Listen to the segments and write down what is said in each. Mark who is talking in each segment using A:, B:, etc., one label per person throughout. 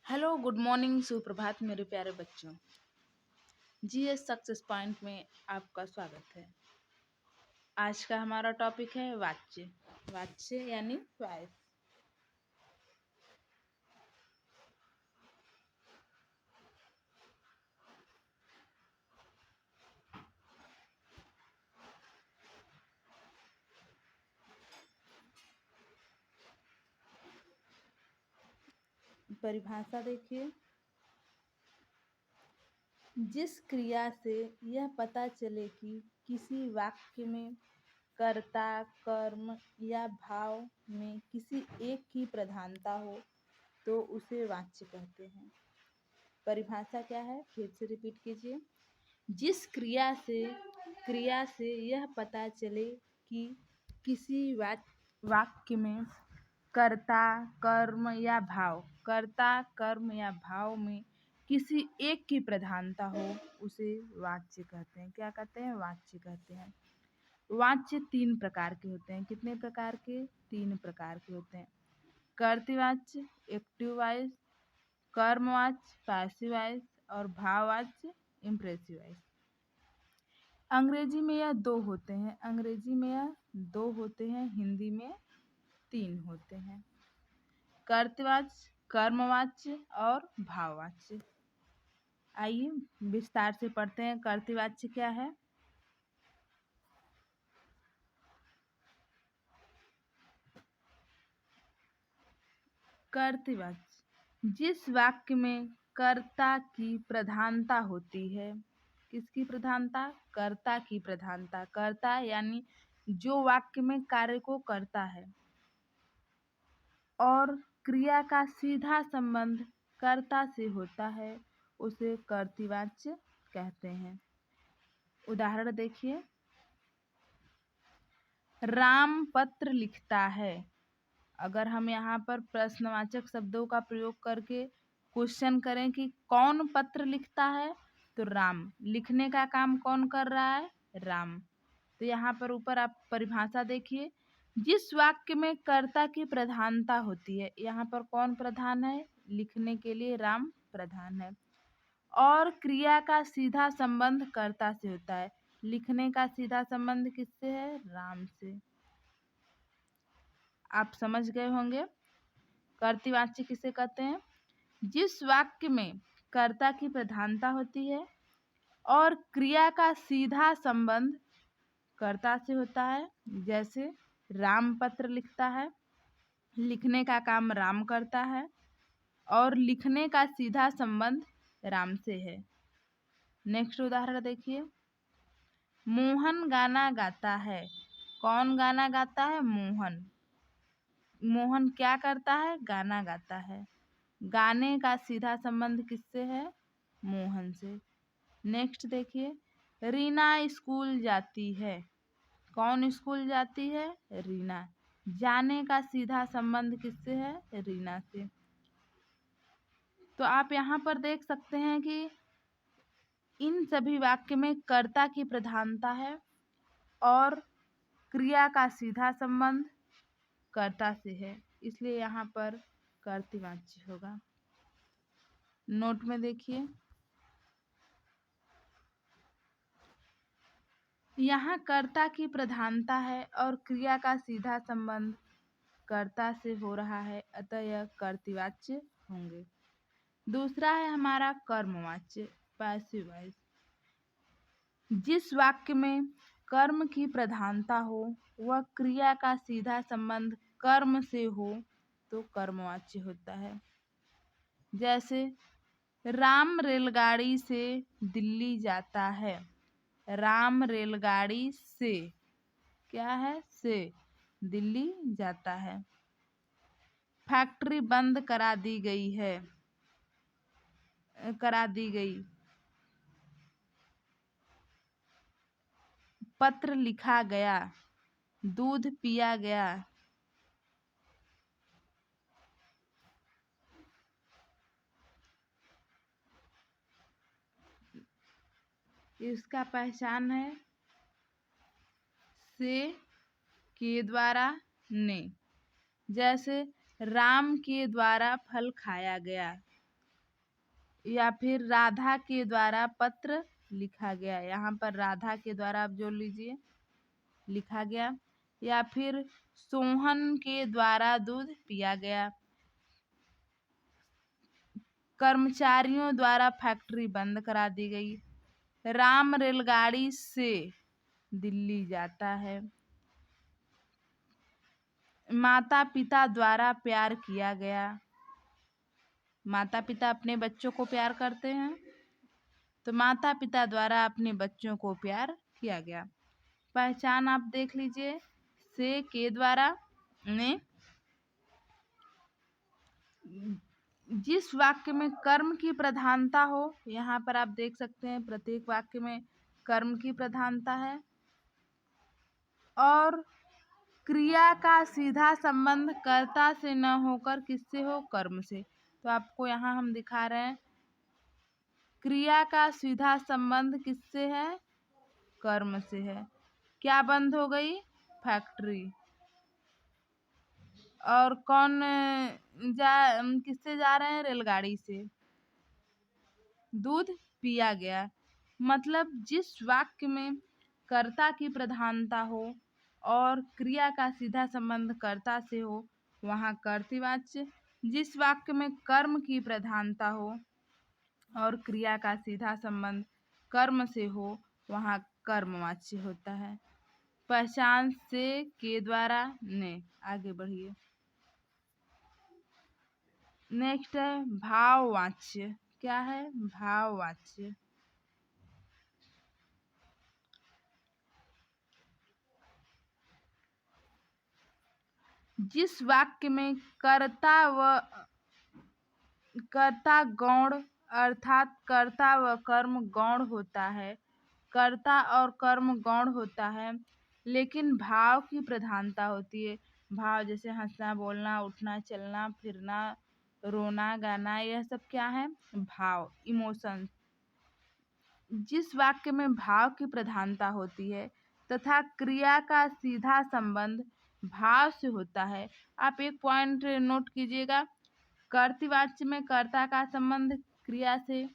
A: Hello, good morning, सुप्रभात मेरे प्यारे बच्चों। जीएस सक्सेस पॉइंट में आपका स्वागत है। आज का हमारा टॉपिक है वाच्य। वाच्य यानी वॉइस। परिभाषा देखिए। जिस क्रिया से यह पता चले कि किसी वाक्य में कर्ता, कर्म या भाव में किसी एक की प्रधानता हो तो उसे वाच्य कहते हैं। परिभाषा क्या है, फिर से रिपीट कीजिए। जिस क्रिया से यह पता चले कि किसी वाक्य में कर्ता, कर्म या भाव में किसी एक की प्रधानता हो उसे वाच्य कहते हैं। क्या कहते हैं? वाच्य कहते हैं। वाच्य 3 प्रकार के होते हैं। कितने प्रकार के? 3 प्रकार के होते हैं। कर्तृवाच्य, एक्टिव वॉइस, कर्मवाच्य, पैसिव वॉइस और भाववाच्य, इम्प्रेसिव वॉइस। अंग्रेजी में यह 2 होते हैं। हिंदी में 3 होते हैं। कर्तृवाच्य, कर्मवाच्य और भाववाच्य। आइए विस्तार से पढ़ते हैं। कर्तृवाच्य क्या है? कर्तृवाच्य जिस वाक्य में कर्ता की प्रधानता होती है। किसकी प्रधानता? कर्ता की प्रधानता। कर्ता यानी जो वाक्य में कार्य को करता है और क्रिया का सीधा संबंध कर्ता से होता है उसे कर्तृवाच्य कहते हैं। उदाहरण देखिए। राम पत्र लिखता है। अगर हम यहाँ पर प्रश्नवाचक शब्दों का प्रयोग करके क्वेश्चन करें कि कौन पत्र लिखता है, तो राम। लिखने का काम कौन कर रहा है? राम। तो यहाँ पर ऊपर आप परिभाषा देखिए। जिस वाक्य में कर्ता की प्रधानता होती है, यहाँ पर कौन प्रधान है? लिखने के लिए राम प्रधान है। और क्रिया का सीधा संबंध कर्ता से होता है। लिखने का सीधा संबंध किससे है? राम से। आप समझ गए होंगे। कर्तृवाच्य किसे कहते हैं? जिस वाक्य में कर्ता की प्रधानता होती है और क्रिया का सीधा संबंध कर्ता से होता है। जैसे राम पत्र लिखता है, लिखने का काम राम करता है और लिखने का सीधा संबंध राम से है। नेक्स्ट उदाहरण देखिए। मोहन गाना गाता है। कौन गाना गाता है? मोहन। मोहन क्या करता है? गाना गाता है। गाने का सीधा संबंध किससे है? मोहन से। नेक्स्ट देखिए। रीना स्कूल जाती है। कौन स्कूल जाती है? रीना। जाने का सीधा संबंध किससे है? रीना से। तो आप यहाँ पर देख सकते हैं कि इन सभी वाक्य में कर्ता की प्रधानता है और क्रिया का सीधा संबंध कर्ता से है, इसलिए यहाँ पर कर्तृवाच्य होगा। नोट में देखिए। यहाँ कर्ता की प्रधानता है और क्रिया का सीधा संबंध कर्ता से हो रहा है, अतः यह कर्तृवाच्य होंगे। दूसरा है हमारा कर्मवाच्य, पैसिव वॉइस। जिस वाक्य में कर्म की प्रधानता हो वह क्रिया का सीधा संबंध कर्म से हो तो कर्मवाच्य होता है। जैसे राम रेलगाड़ी से दिल्ली जाता है। राम रेलगाड़ी से क्या है? से दिल्ली जाता है। फैक्ट्री बंद करा दी गई। पत्र लिखा गया। दूध पिया गया। इसका पहचान है से, के द्वारा, ने। जैसे राम के द्वारा फल खाया गया। या फिर राधा के द्वारा पत्र लिखा गया। यहाँ पर राधा के द्वारा आप जोड़ लीजिए, लिखा गया। या फिर सोहन के द्वारा दूध पिया गया। कर्मचारियों द्वारा फैक्ट्री बंद करा दी गई। राम रेलगाड़ी से दिल्ली जाता है। माता पिता द्वारा प्यार किया गया। माता पिता अपने बच्चों को प्यार करते हैं, तो माता पिता द्वारा अपने बच्चों को प्यार किया गया। पहचान आप देख लीजिए, से के द्वारा ने। जिस वाक्य में कर्म की प्रधानता हो, यहाँ पर आप देख सकते हैं प्रत्येक वाक्य में कर्म की प्रधानता है। और क्रिया का सीधा संबंध कर्ता से न होकर किससे हो, कर्म से। तो आपको यहाँ हम दिखा रहे हैं क्रिया का सीधा संबंध किससे है, कर्म से है। क्या बंद हो गई, फैक्ट्री। और कौन किससे जा रहे हैं, रेलगाड़ी से। दूध पिया गया। मतलब जिस वाक्य में कर्ता की प्रधानता हो और क्रिया का सीधा संबंध कर्ता से हो, वहाँ कर्तृवाच्य। जिस वाक्य में कर्म की प्रधानता हो और क्रिया का सीधा संबंध कर्म से हो, वहाँ कर्मवाच्य होता है। पहचान से के द्वारा ने। आगे बढ़िए। नेक्स्ट है भाववाच्य। क्या है, भाववाच्य। जिस वाक्य में कर्ता गौण अर्थात कर्ता व कर्म गौण होता है, कर्ता और कर्म गौण होता है, लेकिन भाव की प्रधानता होती है। भाव जैसे हंसना, बोलना, उठना, चलना, फिरना, रोना, गाना, यह सब क्या है, भाव, इमोशंस। जिस वाक्य में भाव की प्रधानता होती है तथा क्रिया का सीधा संबंध भाव से होता है। आप एक पॉइंट नोट कीजिएगा, कर्तृवाच्य में कर्ता का संबंध क्रिया से,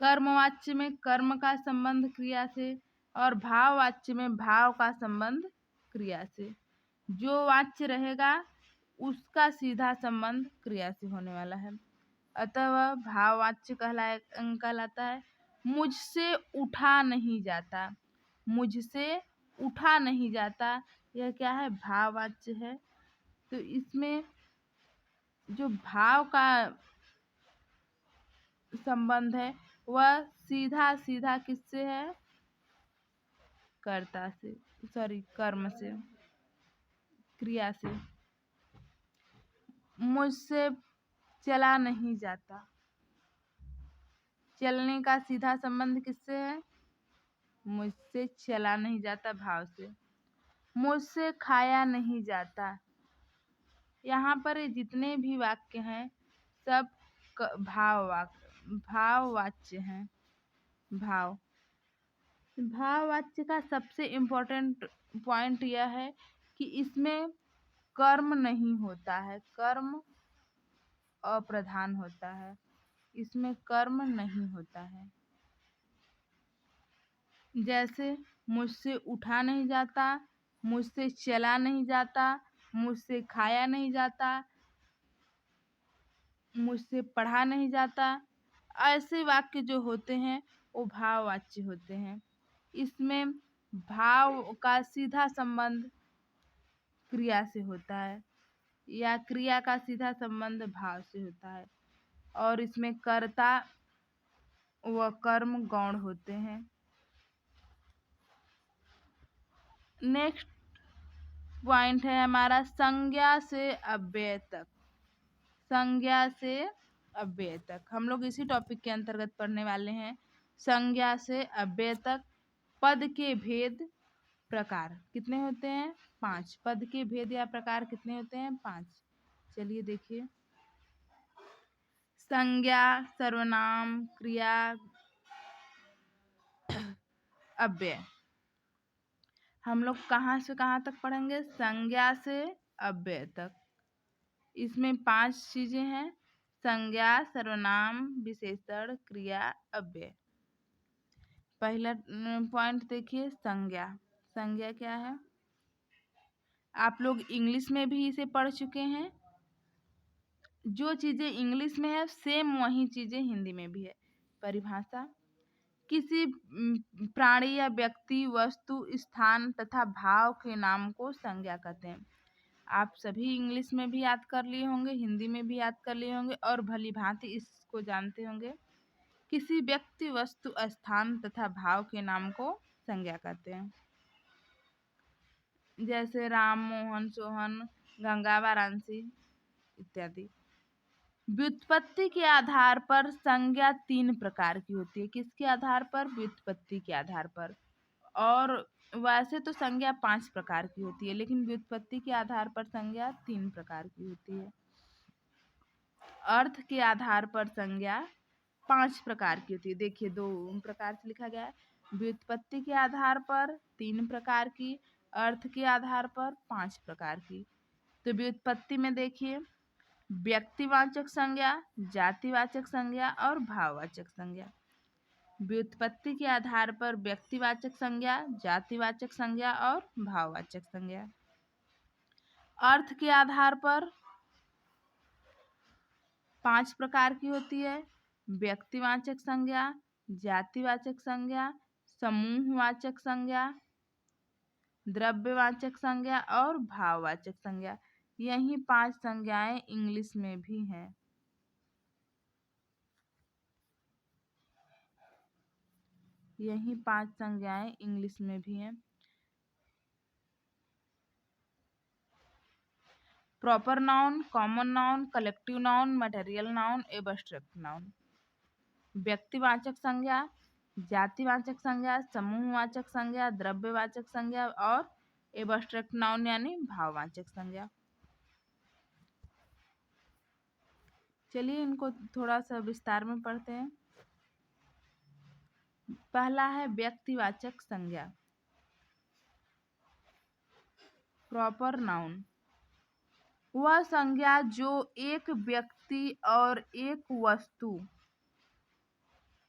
A: कर्मवाच्य में कर्म का संबंध क्रिया से, और भाववाच्य में भाव का संबंध क्रिया से। जो वाच्य रहेगा उसका सीधा संबंध क्रिया से होने वाला है, अतः वह भाववाच्य कहलाता है। मुझसे उठा नहीं जाता। मुझसे उठा नहीं जाता, यह क्या है, भाववाच्य है। तो इसमें जो भाव का संबंध है वह सीधा सीधा किससे है, कर्ता से, सॉरी कर्म से, क्रिया से। मुझसे चला नहीं जाता, चलने का सीधा संबंध किससे है, मुझसे चला नहीं जाता, भाव से। मुझसे खाया नहीं जाता। यहाँ पर जितने भी वाक्य हैं सब भाववाच्य हैं। भाववाच्य का सबसे इम्पोर्टेंट पॉइंट यह है कि इसमें कर्म नहीं होता है, कर्म अप्रधान होता है, इसमें कर्म नहीं होता है। जैसे मुझसे उठा नहीं जाता, मुझसे चला नहीं जाता, मुझसे खाया नहीं जाता, मुझसे पढ़ा नहीं जाता। ऐसे वाक्य जो होते हैं वो भाववाच्य होते हैं। इसमें भाव का सीधा संबंध क्रिया से होता है या क्रिया का सीधा संबंध भाव से होता है, और इसमें कर्ता व कर्म गौण होते हैं। नेक्स्ट पॉइंट है हमारा संज्ञा से अव्यय तक। संज्ञा से अव्यय तक हम लोग इसी टॉपिक के अंतर्गत पढ़ने वाले हैं। संज्ञा से अव्यय तक पद के भेद प्रकार कितने होते हैं, 5। पद के भेद या प्रकार कितने होते हैं, 5। चलिए देखिए। संज्ञा, सर्वनाम, क्रिया, अव्यय। हम लोग कहाँ से कहाँ तक पढ़ेंगे, संज्ञा से अव्यय तक। इसमें 5 चीजें हैं। संज्ञा, सर्वनाम, विशेषण, क्रिया, अव्यय। पहला पॉइंट देखिए, संज्ञा। संज्ञा क्या है? आप लोग इंग्लिश में भी इसे पढ़ चुके हैं। जो चीजें इंग्लिश में है सेम वही चीजें हिंदी में भी है। परिभाषा: किसी प्राणी या व्यक्ति, वस्तु, स्थान तथा भाव के नाम को संज्ञा कहते हैं। आप सभी इंग्लिश में भी याद कर लिए होंगे, हिंदी में भी याद कर लिए होंगे और भली भांति इसको जानते होंगे। किसी व्यक्ति, वस्तु, स्थान तथा भाव के नाम को संज्ञा कहते हैं। जैसे राम, मोहन, सोहन, गंगा, वाराणसी इत्यादि। व्युत्पत्ति के आधार पर संज्ञा 3 प्रकार की होती है। किसके आधार पर? व्युत्पत्ति के आधार पर। और वैसे तो संज्ञा 5 प्रकार की होती है, लेकिन व्युत्पत्ति के आधार पर संज्ञा 3 प्रकार की होती है। अर्थ के आधार पर संज्ञा 5 प्रकार की होती है। देखिए 2 प्रकार से लिखा गया है। व्युत्पत्ति के आधार पर 3 प्रकार की, अर्थ के आधार पर 5 प्रकार की। तो व्युत्पत्ति में देखिए, व्यक्तिवाचक संज्ञा, जातिवाचक संज्ञा और भाववाचक संज्ञा। व्युत्पत्ति के आधार पर व्यक्तिवाचक संज्ञा, जातिवाचक संज्ञा और भाववाचक संज्ञा। अर्थ के आधार पर 5 प्रकार की होती है। व्यक्तिवाचक संज्ञा, जातिवाचक संज्ञा, समूहवाचक संज्ञा, द्रव्यवाचक संज्ञा और भाववाचक संज्ञा। यही 5 संज्ञाएं इंग्लिश में भी हैं। यही 5 संज्ञाएं इंग्लिश में भी हैं। Proper noun, common noun, collective noun, material noun, abstract noun. व्यक्तिवाचक संज्ञा, जातिवाचक संज्ञा, समूहवाचक संज्ञा, द्रव्यवाचक संज्ञा और एब्स्ट्रैक्ट नाउन यानी भाववाचक संज्ञा। चलिए इनको थोड़ा सा विस्तार में पढ़ते हैं। पहला है व्यक्तिवाचक संज्ञा। प्रॉपर नाउन वह संज्ञा जो एक व्यक्ति और एक वस्तु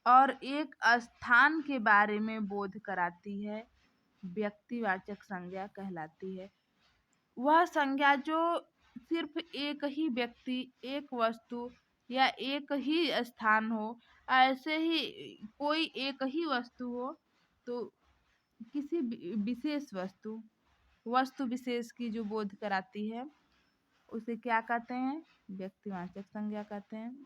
A: और एक स्थान के बारे में बोध कराती है, व्यक्तिवाचक संज्ञा कहलाती है। वह संज्ञा जो सिर्फ एक ही व्यक्ति, एक वस्तु या एक ही स्थान हो, ऐसे ही कोई एक ही वस्तु हो तो किसी विशेष वस्तु विशेष की जो बोध कराती है उसे क्या कहते हैं? व्यक्तिवाचक संज्ञा कहते हैं।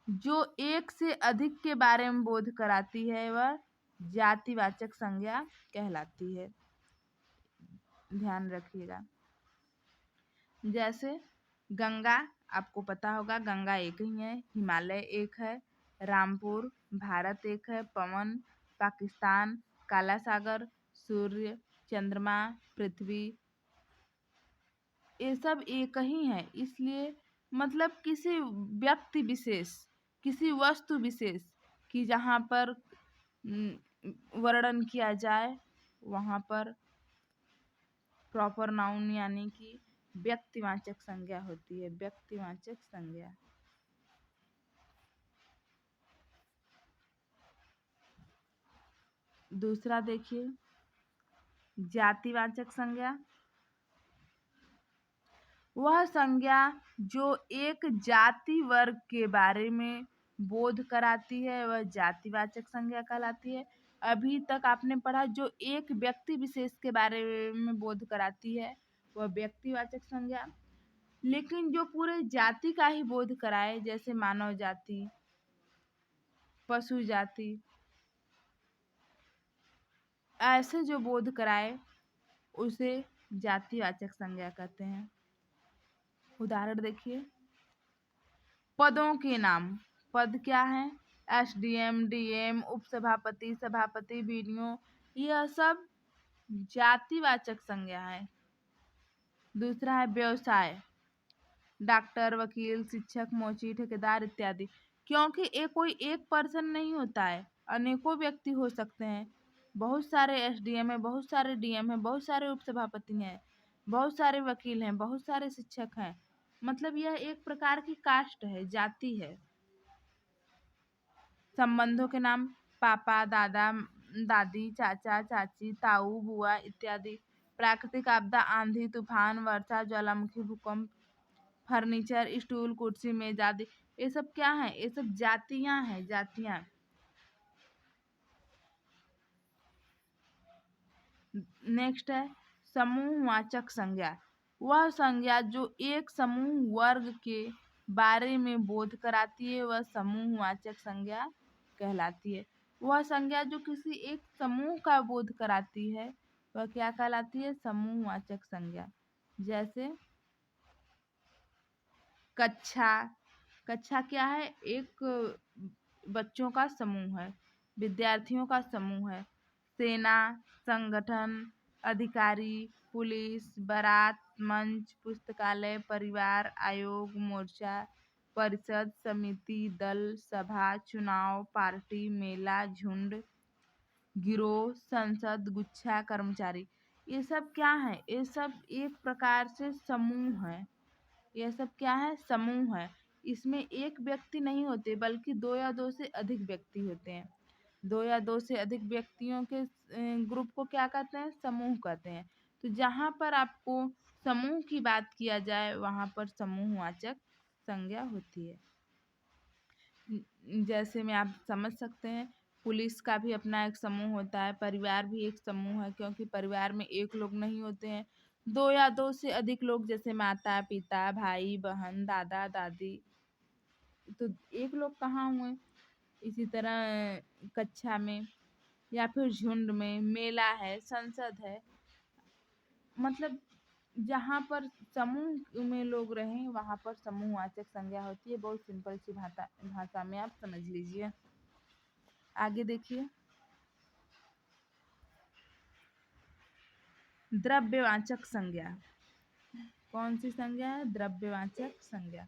A: जो एक से अधिक के बारे में बोध कराती है वह जातिवाचक संज्ञा कहलाती है। ध्यान रखिएगा। जैसे गंगा, आपको पता होगा गंगा एक ही है, हिमालय एक है, रामपुर भारत एक है, पवन पाकिस्तान, काला सागर, सूर्य, चंद्रमा, पृथ्वी, ये सब एक ही है। इसलिए मतलब किसी व्यक्ति विशेष, किसी वस्तु विशेष की जहाँ पर वर्णन किया जाए वहाँ पर प्रॉपर नाउन यानी कि व्यक्तिवाचक संज्ञा होती है। व्यक्तिवाचक संज्ञा। दूसरा देखिए, जातिवाचक संज्ञा। वह संज्ञा जो एक जाति वर्ग के बारे में बोध कराती है वह जातिवाचक संज्ञा कहलाती है। अभी तक आपने पढ़ा जो एक व्यक्ति विशेष के बारे में बोध कराती है वह व्यक्तिवाचक संज्ञा। लेकिन जो पूरे जाति का ही बोध कराए, जैसे मानव जाति, पशु जाति, ऐसे जो बोध कराए उसे जातिवाचक संज्ञा कहते हैं। उदाहरण देखिए, पदों के नाम। पद क्या है? एसडीएम, डीएम, उपसभापति, सभापति, बीडीओ, यह सब जातिवाचक संज्ञा है। दूसरा है व्यवसाय। डॉक्टर, वकील, शिक्षक, मोची, ठेकेदार इत्यादि। क्योंकि ये कोई एक पर्सन नहीं होता है, अनेकों व्यक्ति हो सकते हैं। बहुत सारे एसडीएम है, बहुत सारे डीएम है, बहुत सारे उपसभापति हैं, बहुत सारे वकील हैं, बहुत सारे शिक्षक हैं। मतलब यह एक प्रकार की कास्ट है, जाति है। संबंधों के नाम पापा, दादा, दादी, चाचा, चाची, ताऊ, बुआ इत्यादि। प्राकृतिक आपदा, आंधी, तूफान, वर्षा, ज्वालामुखी, भूकंप, फर्नीचर, स्टूल, कुर्सी, मेज आदि। ये सब क्या है? ये सब जातियां हैं, जातियां। नेक्स्ट है समूहवाचक संज्ञा। वह संज्ञा जो एक समूह वर्ग के बारे में बोध कराती है वह समूहवाचक संज्ञा कहलाती है। वह संज्ञा जो किसी एक समूह का बोध कराती है वह क्या कहलाती है? समूहवाचक संज्ञा। जैसे कक्षा। कक्षा क्या है? एक बच्चों का समूह है, विद्यार्थियों का समूह है। सेना, संगठन, अधिकारी, पुलिस, बारात, मंच, पुस्तकालय, परिवार, आयोग, मोर्चा, परिषद, समिति, दल, सभा, चुनाव, पार्टी, मेला, झुंड, गिरोह, संसद, गुच्छा, कर्मचारी। ये सब क्या है? ये सब एक प्रकार से समूह है। यह सब क्या है? समूह है। इसमें एक व्यक्ति नहीं होते बल्कि दो या दो से अधिक व्यक्ति होते हैं। दो या दो से अधिक व्यक्तियों के ग्रुप को क्या कहते हैं? समूह कहते हैं। तो जहाँ पर आपको समूह की बात किया जाए वहाँ पर समूहवाचक संज्ञा होती है। जैसे में आप समझ सकते हैं पुलिस का भी अपना एक समूह होता है, परिवार भी एक समूह है क्योंकि परिवार में एक लोग नहीं होते हैं, दो या दो से अधिक लोग जैसे माता पिता, भाई बहन, दादा दादी। तो एक लोग कहाँ हुए? इसी तरह कक्षा में या फिर झुंड में, मेला है, संसद है। मतलब जहाँ पर समूह में लोग रहें वहाँ पर समूहवाचक संज्ञा होती है। बहुत सिंपल सी भाषा में आप समझ लीजिए। आगे देखिए द्रव्यवाचक संज्ञा। कौन सी संज्ञा है? द्रव्यवाचक संज्ञा।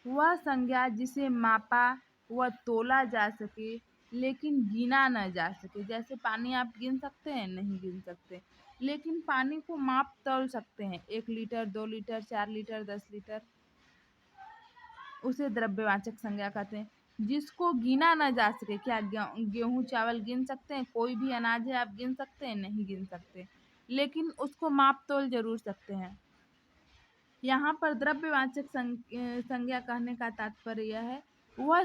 A: वह संज्ञा जिसे मापा व तोला जा सके लेकिन गिना न जा सके। जैसे पानी आप गिन सकते हैं? नहीं गिन सकते, लेकिन पानी को माप तोल सकते हैं। 1 लीटर, 2 लीटर, 4 लीटर, 10 लीटर। उसे द्रव्यवाचक संज्ञा कहते हैं। जिसको गिना न जा सके। क्या गेहूं चावल गिन सकते हैं? कोई भी अनाज है आप गिन सकते हैं? नहीं गिन सकते, लेकिन उसको माप तोल जरूर सकते हैं। यहाँ पर द्रव्यवाचक संज्ञा कहने का तात्पर्य यह है वह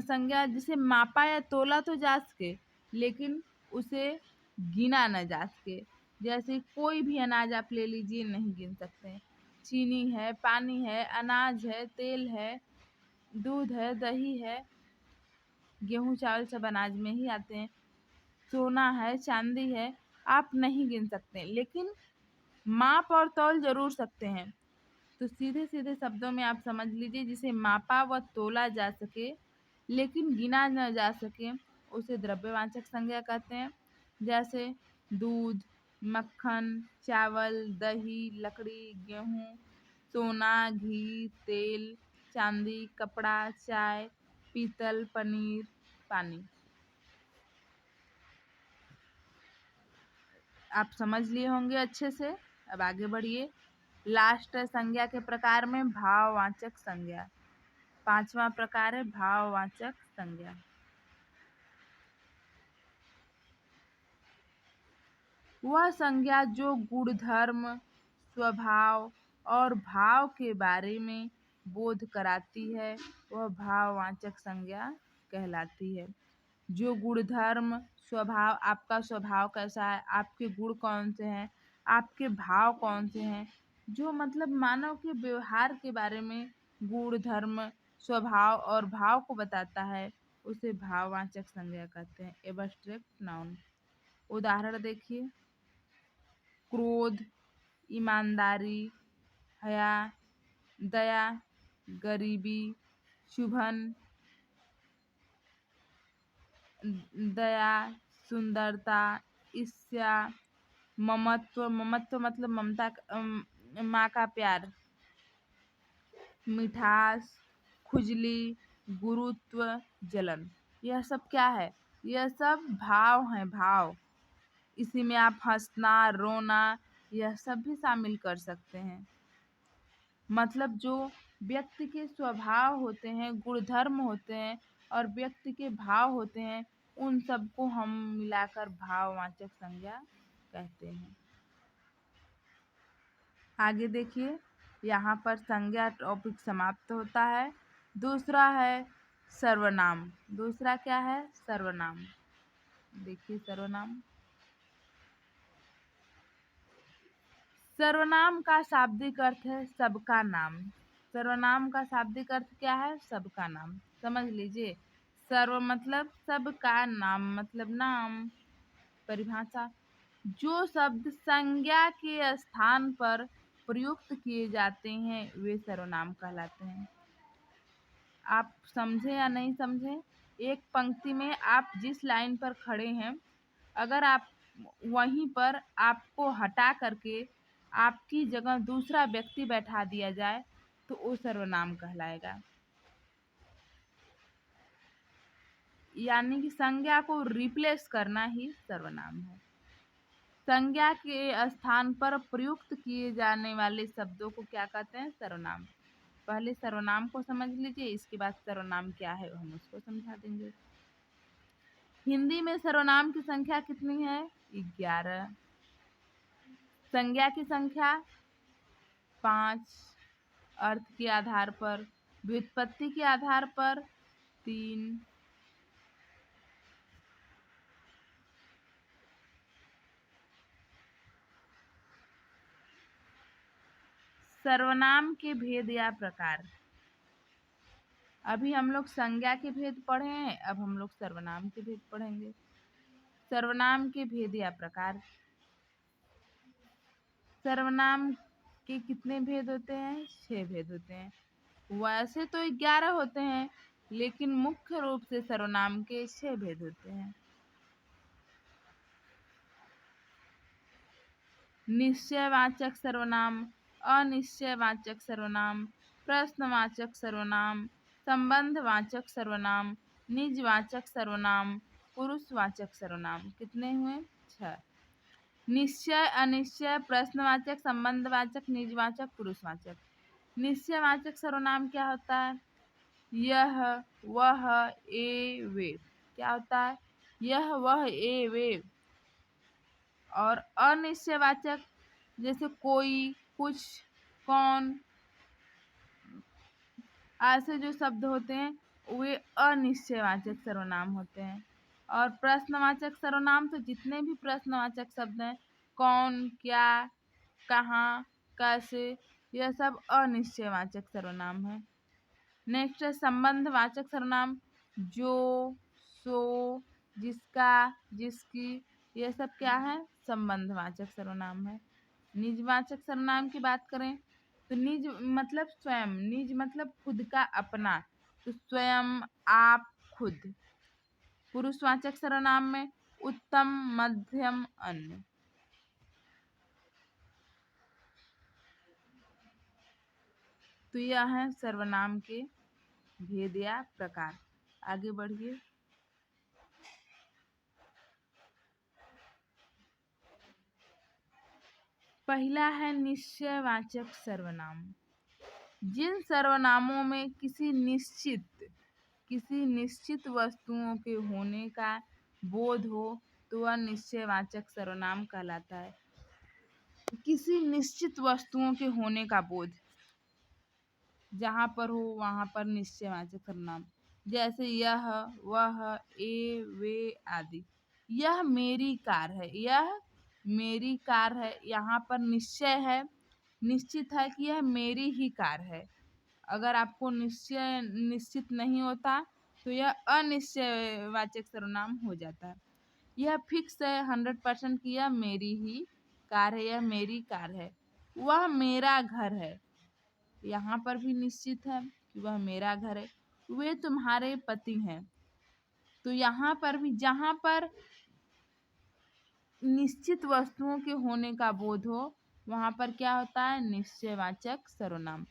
A: संज्ञा जिसे मापा या तोला तो जा सके लेकिन उसे गिना न जा सके। जैसे कोई भी अनाज आप ले लीजिए, नहीं गिन सकते। चीनी है, पानी है, अनाज है, तेल है, दूध है, दही है, गेहूं चावल सब अनाज में ही आते हैं। सोना है, चांदी है, आप नहीं गिन सकते लेकिन माप और तौल जरूर सकते हैं। तो सीधे सीधे शब्दों में आप समझ लीजिए जिसे मापा व तोला जा सके लेकिन गिना न जा सके उसे द्रव्यवाचक संज्ञा कहते हैं। जैसे दूध, मक्खन, चावल, दही, लकड़ी, गेहूं, सोना, घी, तेल, चांदी, कपड़ा, चाय, पीतल, पनीर, पानी। आप समझ लिए होंगे अच्छे से। अब आगे बढ़िए। लास्ट है संज्ञा के प्रकार में भाववाचक संज्ञा। 5वां प्रकार है भाववाचक संज्ञा। वह संज्ञा जो गुणधर्म, स्वभाव और भाव के बारे में बोध कराती है वह भाववाचक संज्ञा कहलाती है। जो गुणधर्म, स्वभाव, आपका स्वभाव कैसा है, आपके गुण कौन से हैं, आपके भाव कौन से हैं, जो मतलब मानव के व्यवहार के बारे में गुण, धर्म, स्वभाव और भाव को बताता है उसे भाववाचक संज्ञा कहते हैं। Abstract noun. उदाहरण देखिए क्रोध, ईमानदारी, हया, दया, गरीबी, शुभन, दया, सुंदरता, ईर्ष्या, ममत्व। ममत्व मतलब ममता, माँ का प्यार, मिठास, खुजली, गुरुत्व, जलन। यह सब क्या है? यह सब भाव हैं, भाव। इसी में आप हंसना, रोना यह सब भी शामिल कर सकते हैं। मतलब जो व्यक्ति के स्वभाव होते हैं, गुणधर्म होते हैं और व्यक्ति के भाव होते हैं, उन सबको हम मिलाकर भाववाचक संज्ञा कहते हैं। आगे देखिए, यहाँ पर संज्ञा टॉपिक समाप्त होता है। दूसरा है सर्वनाम। दूसरा क्या है? सर्वनाम। देखिए सर्वनाम। सर्वनाम का शाब्दिक अर्थ है सबका नाम। सर्वनाम का शाब्दिक अर्थ क्या है? सबका नाम। समझ लीजिए, सर्व मतलब सबका, नाम मतलब नाम। परिभाषा: जो शब्द संज्ञा के स्थान पर प्रयुक्त किए जाते हैं वे सर्वनाम कहलाते हैं। आप समझे या नहीं समझे? एक पंक्ति में आप जिस लाइन पर खड़े हैं, अगर आप वहीं पर आपको हटा करके आपकी जगह दूसरा व्यक्ति बैठा दिया जाए तो वो सर्वनाम कहलाएगा। यानी कि संज्ञा को रिप्लेस करना ही सर्वनाम है। संज्ञा के स्थान पर प्रयुक्त किए जाने वाले शब्दों को क्या कहते हैं? सर्वनाम। पहले सर्वनाम को समझ लीजिए, इसके बाद सर्वनाम क्या है हम उसको समझा देंगे। हिंदी में सर्वनाम की संख्या कितनी है? 11। संज्ञा की संख्या 5। अर्थ के आधार पर, व्युत्पत्ति के आधार पर 3। सर्वनाम के भेद या प्रकार। अभी हम लोग संज्ञा के भेद पढ़े हैं, अब हम लोग सर्वनाम के भेद पढ़ेंगे। सर्वनाम के भेद या प्रकार। सर्वनाम के कितने भेद होते हैं? 6 भेद होते हैं। वैसे तो 11 होते हैं, लेकिन मुख्य रूप से सर्वनाम के 6 भेद होते हैं। निश्चयवाचक सर्वनाम, अनिश्चयवाचक सर्वनाम, प्रश्नवाचक सर्वनाम, संबंधवाचक सर्वनाम, निजवाचक सर्वनाम, पुरुषवाचक सर्वनाम। कितने हुए? 6। निश्चय, अनिश्चय, प्रश्नवाचक, संबंधवाचक, निजवाचक, पुरुषवाचक। निश्चयवाचक सर्वनाम क्या होता है? यह, वह, ए, वे। क्या होता है? यह, वह, ए, वे। और अनिश्चयवाचक जैसे कोई, कुछ, कौन, ऐसे जो शब्द होते हैं वे अनिश्चयवाचक सर्वनाम होते हैं। और प्रश्नवाचक सर्वनाम तो जितने भी प्रश्नवाचक शब्द हैं, कौन, क्या, कहाँ, कैसे, यह सब अनिश्चयवाचक सर्वनाम है। नेक्स्ट है संबंधवाचक सर्वनाम। जो, सो, जिसका, जिसकी, यह सब क्या है? संबंधवाचक सर्वनाम है। निजवाचक सर्वनाम की बात करें तो निज मतलब स्वयं, निज मतलब खुद का, अपना। तो स्वयं, आप, खुद। पुरुषवाचक सर्वनाम में उत्तम, मध्यम, अन्य। तो यह है सर्वनाम के भेद या प्रकार। आगे बढ़िए। पहला है निश्चयवाचक सर्वनाम। जिन सर्वनामों में किसी निश्चित वस्तुओं के होने का बोध हो तो वह निश्चयवाचक सर्वनाम कहलाता है। किसी निश्चित वस्तुओं के होने का बोध, जहाँ पर हो वहाँ पर निश्चयवाचक सर्वनाम। जैसे यह, वह, ए, वे आदि। यह मेरी कार है, यह मेरी कार है। यहाँ पर निश्चय है, निश्चित है कि यह मेरी ही कार है। अगर आपको निश्चित नहीं होता तो यह अनिश्चयवाचक सर्वनाम हो जाता है। यह फिक्स है 100% कि यह मेरी ही कार है, यह मेरी कार है। वह मेरा घर है, यहाँ पर भी निश्चित है कि वह मेरा घर है। वे तुम्हारे पति हैं, तो यहाँ पर भी जहाँ पर निश्चित वस्तुओं के होने का बोध हो वहाँ पर क्या होता है? निश्चयवाचक सर्वनाम।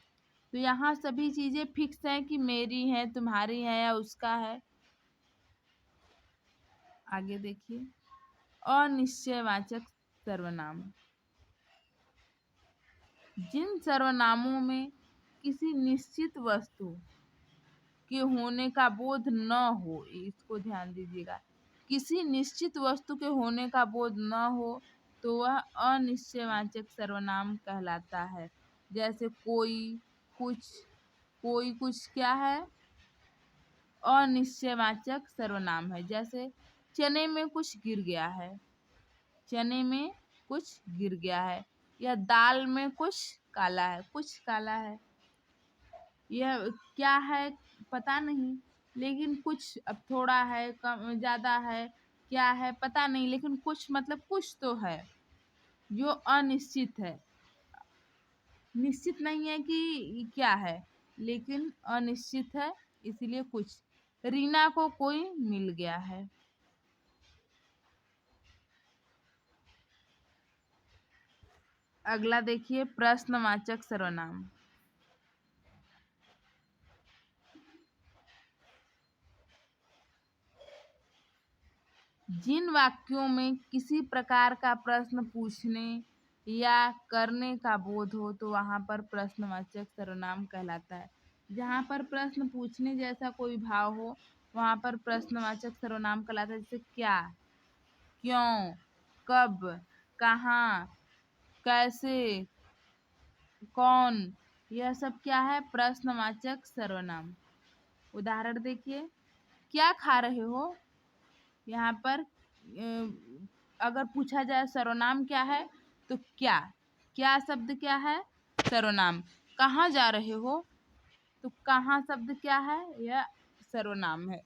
A: तो यहाँ सभी चीजें फिक्स हैं कि मेरी है, तुम्हारी है या उसका है। आगे देखिए। अनिश्चयवाचक सर्वनाम। जिन सर्वनामों में किसी निश्चित वस्तु के होने का बोध न हो, इसको ध्यान दीजिएगा, किसी निश्चित वस्तु के होने का बोध न हो तो वह अनिश्चयवाचक सर्वनाम कहलाता है। जैसे कोई, कुछ। कोई, कुछ क्या है? अनिश्चयवाचक सर्वनाम है। जैसे चने में कुछ गिर गया है, चने में कुछ गिर गया है, या दाल में कुछ काला है, कुछ काला है। यह क्या है पता नहीं, लेकिन कुछ, अब थोड़ा है, कम ज़्यादा है, क्या है पता नहीं, लेकिन कुछ मतलब कुछ तो है जो अनिश्चित है। निश्चित नहीं है कि क्या है, लेकिन अनिश्चित है, इसीलिए कुछ। रीना को कोई मिल गया है। अगला देखिए, प्रश्नवाचक सर्वनाम। जिन वाक्यों में किसी प्रकार का प्रश्न पूछने या करने का बोध हो तो वहां पर प्रश्नवाचक सर्वनाम कहलाता है। जहां पर प्रश्न पूछने जैसा कोई भाव हो वहां पर प्रश्नवाचक सर्वनाम कहलाता है। जैसे क्या, क्यों, कब, कहाँ, कैसे, कौन, यह सब क्या है? प्रश्नवाचक सर्वनाम। उदाहरण देखिए, क्या खा रहे हो? यहाँ पर अगर पूछा जाए सर्वनाम क्या है तो क्या, क्या शब्द क्या है? सर्वनाम। कहाँ जा रहे हो? तो कहाँ शब्द क्या है? यह सर्वनाम है।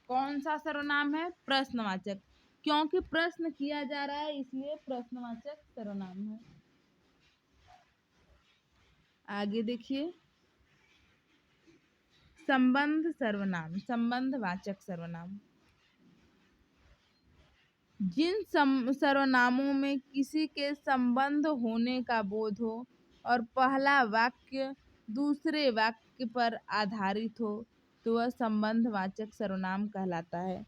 A: कौन सा सर्वनाम है? प्रश्नवाचक। क्योंकि प्रश्न किया जा रहा है इसलिए प्रश्नवाचक सर्वनाम है। आगे देखिए, संबंध सर्वनाम, संबंधवाचक सर्वनाम। जिन सर्वनामों में किसी के संबंध होने का बोध हो और पहला वाक्य दूसरे वाक्य पर आधारित हो तो वह संबंधवाचक सर्वनाम कहलाता है।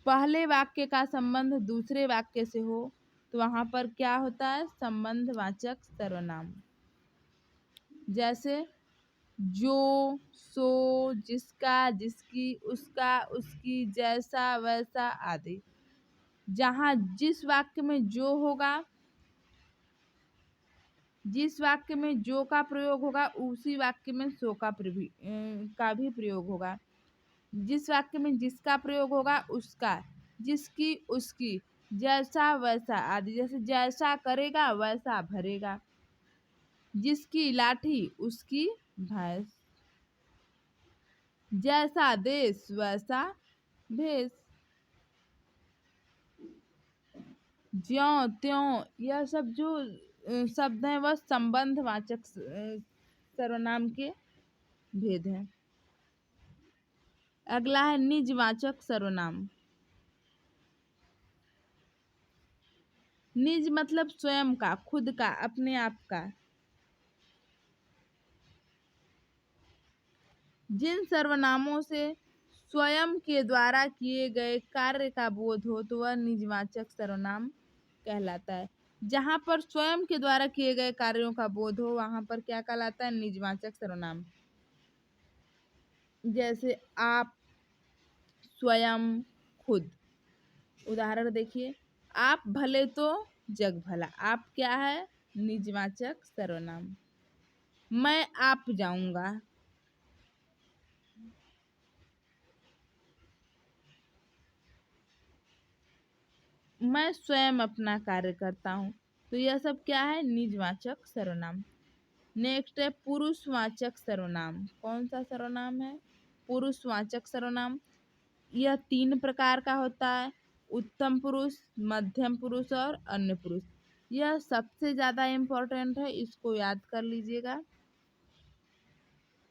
A: पहले वाक्य का संबंध दूसरे वाक्य से हो तो वहां पर क्या होता है? संबंधवाचक सर्वनाम। जैसे जो, सो, जिसका, जिसकी, उसका, उसकी, जैसा, वैसा आदि। जहाँ जिस वाक्य में जो होगा, जिस वाक्य में जो का प्रयोग होगा उसी वाक्य में सो का भी प्रयोग होगा। जिस वाक्य में जिसका प्रयोग होगा उसका, जिसकी उसकी, जैसा वैसा आदि। जैसे जैसा करेगा वैसा भरेगा, जिसकी लाठी उसकी भैंस, जैसा देश वैसा भेष, ज्यों त्यों, यह सब जो शब्द हैं वह संबंधवाचक सर्वनाम के भेद हैं। अगला है निजवाचक सर्वनाम। निज मतलब स्वयं का, खुद का, अपने आप का। जिन सर्वनामों से स्वयं के द्वारा किए गए कार्य का बोध हो तो वह निजवाचक सर्वनाम कहलाता है। जहाँ पर स्वयं के द्वारा किए गए कार्यों का बोध हो वहां पर क्या कहलाता है? निजवाचक सर्वनाम। जैसे आप, स्वयं, खुद। उदाहरण देखिए, आप भले तो जग भला। आप क्या है? निजवाचक सर्वनाम। मैं आप जाऊंगा। मैं स्वयं अपना कार्य करता हूँ। तो यह सब क्या है? निजवाचक सर्वनाम। नेक्स्ट है पुरुषवाचक सर्वनाम। कौन सा सर्वनाम है? पुरुषवाचक सर्वनाम। यह 3 प्रकार का होता है: उत्तम पुरुष, मध्यम पुरुष और अन्य पुरुष। यह सबसे ज्यादा इम्पोर्टेंट है, इसको याद कर लीजिएगा।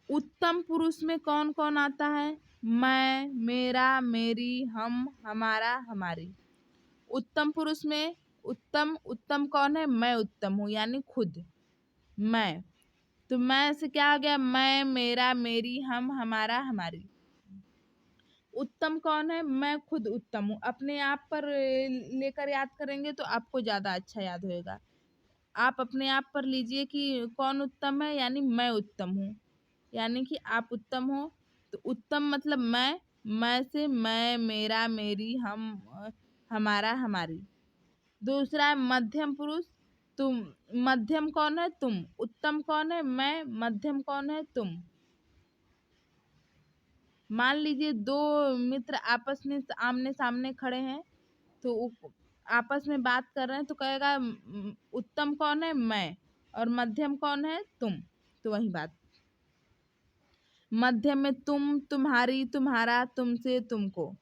A: उत्तम पुरुष में कौन कौन आता है? मैं, मेरा, मेरी, हम, हमारा, हमारी। उत्तम पुरुष में उत्तम, उत्तम कौन है? मैं उत्तम हूँ, यानी खुद, मैं। तो मैं से क्या हो गया? मैं, मेरा, मेरी, हम, हमारा, हमारी। उत्तम कौन है? मैं खुद उत्तम हूँ। अपने आप पर लेकर याद करेंगे तो आपको ज़्यादा अच्छा याद होएगा। आप अपने आप पर लीजिए कि कौन उत्तम है, यानी मैं उत्तम हूँ, यानी कि आप उत्तम हो। तो उत्तम मतलब मैं से मैं, मेरा, मेरी, हम, हमारा, हमारी। दूसरा है मध्यम पुरुष, तुम। मध्यम कौन है? तुम। उत्तम कौन है? मैं। मध्यम कौन है? तुम। मान लीजिए दो मित्र आपस में आमने सामने खड़े हैं, तो आपस में बात कर रहे हैं, तो कहेगा उत्तम कौन है? मैं। और मध्यम कौन है? तुम। तो वही बात। मध्यम में तुम, तुम्हारी, तुम्हारा, तुमसे, तुमको।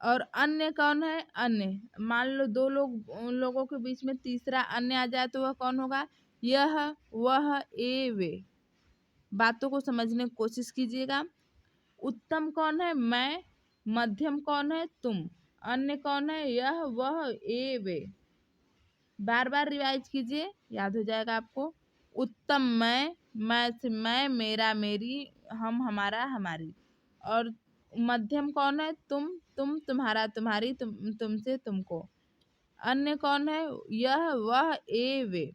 A: और अन्य कौन है? अन्य। मान लो दो लोगों के बीच में तीसरा अन्य आ जाए तो वह कौन होगा? यह, वह, ए, वे। बातों को समझने की कोशिश कीजिएगा। उत्तम कौन है? मैं। मध्यम कौन है? तुम। अन्य कौन है? यह, वह, ए, वे। बार बार रिवाइज कीजिए, याद हो जाएगा आपको। उत्तम मैं से मैं, मेरा, मेरी, हम, हमारा, हमारी। और मध्यम कौन है? तुम, तुम्हारा, तुम्हारी, तुमसे, तुमको। अन्य कौन है? यह, वह, ए, वे।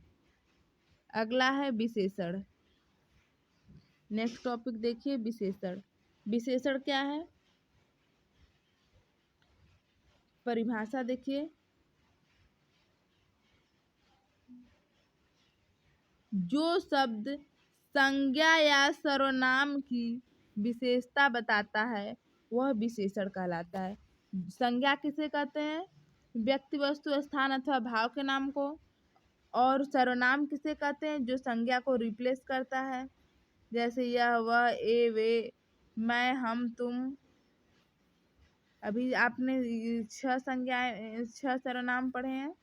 A: अगला है विशेषण। नेक्स्ट टॉपिक देखिए, विशेषण। विशेषण क्या है? परिभाषा देखिए। जो शब्द संज्ञा या सर्वनाम की विशेषता बताता है वह विशेषण कहलाता है। संज्ञा किसे कहते हैं? व्यक्ति, वस्तु, स्थान अथवा भाव के नाम को। और सर्वनाम किसे कहते हैं? जो संज्ञा को रिप्लेस करता है, जैसे यह, वह, ए, वे, मैं, हम, तुम। अभी आपने 6 सर्वनाम पढ़े हैं।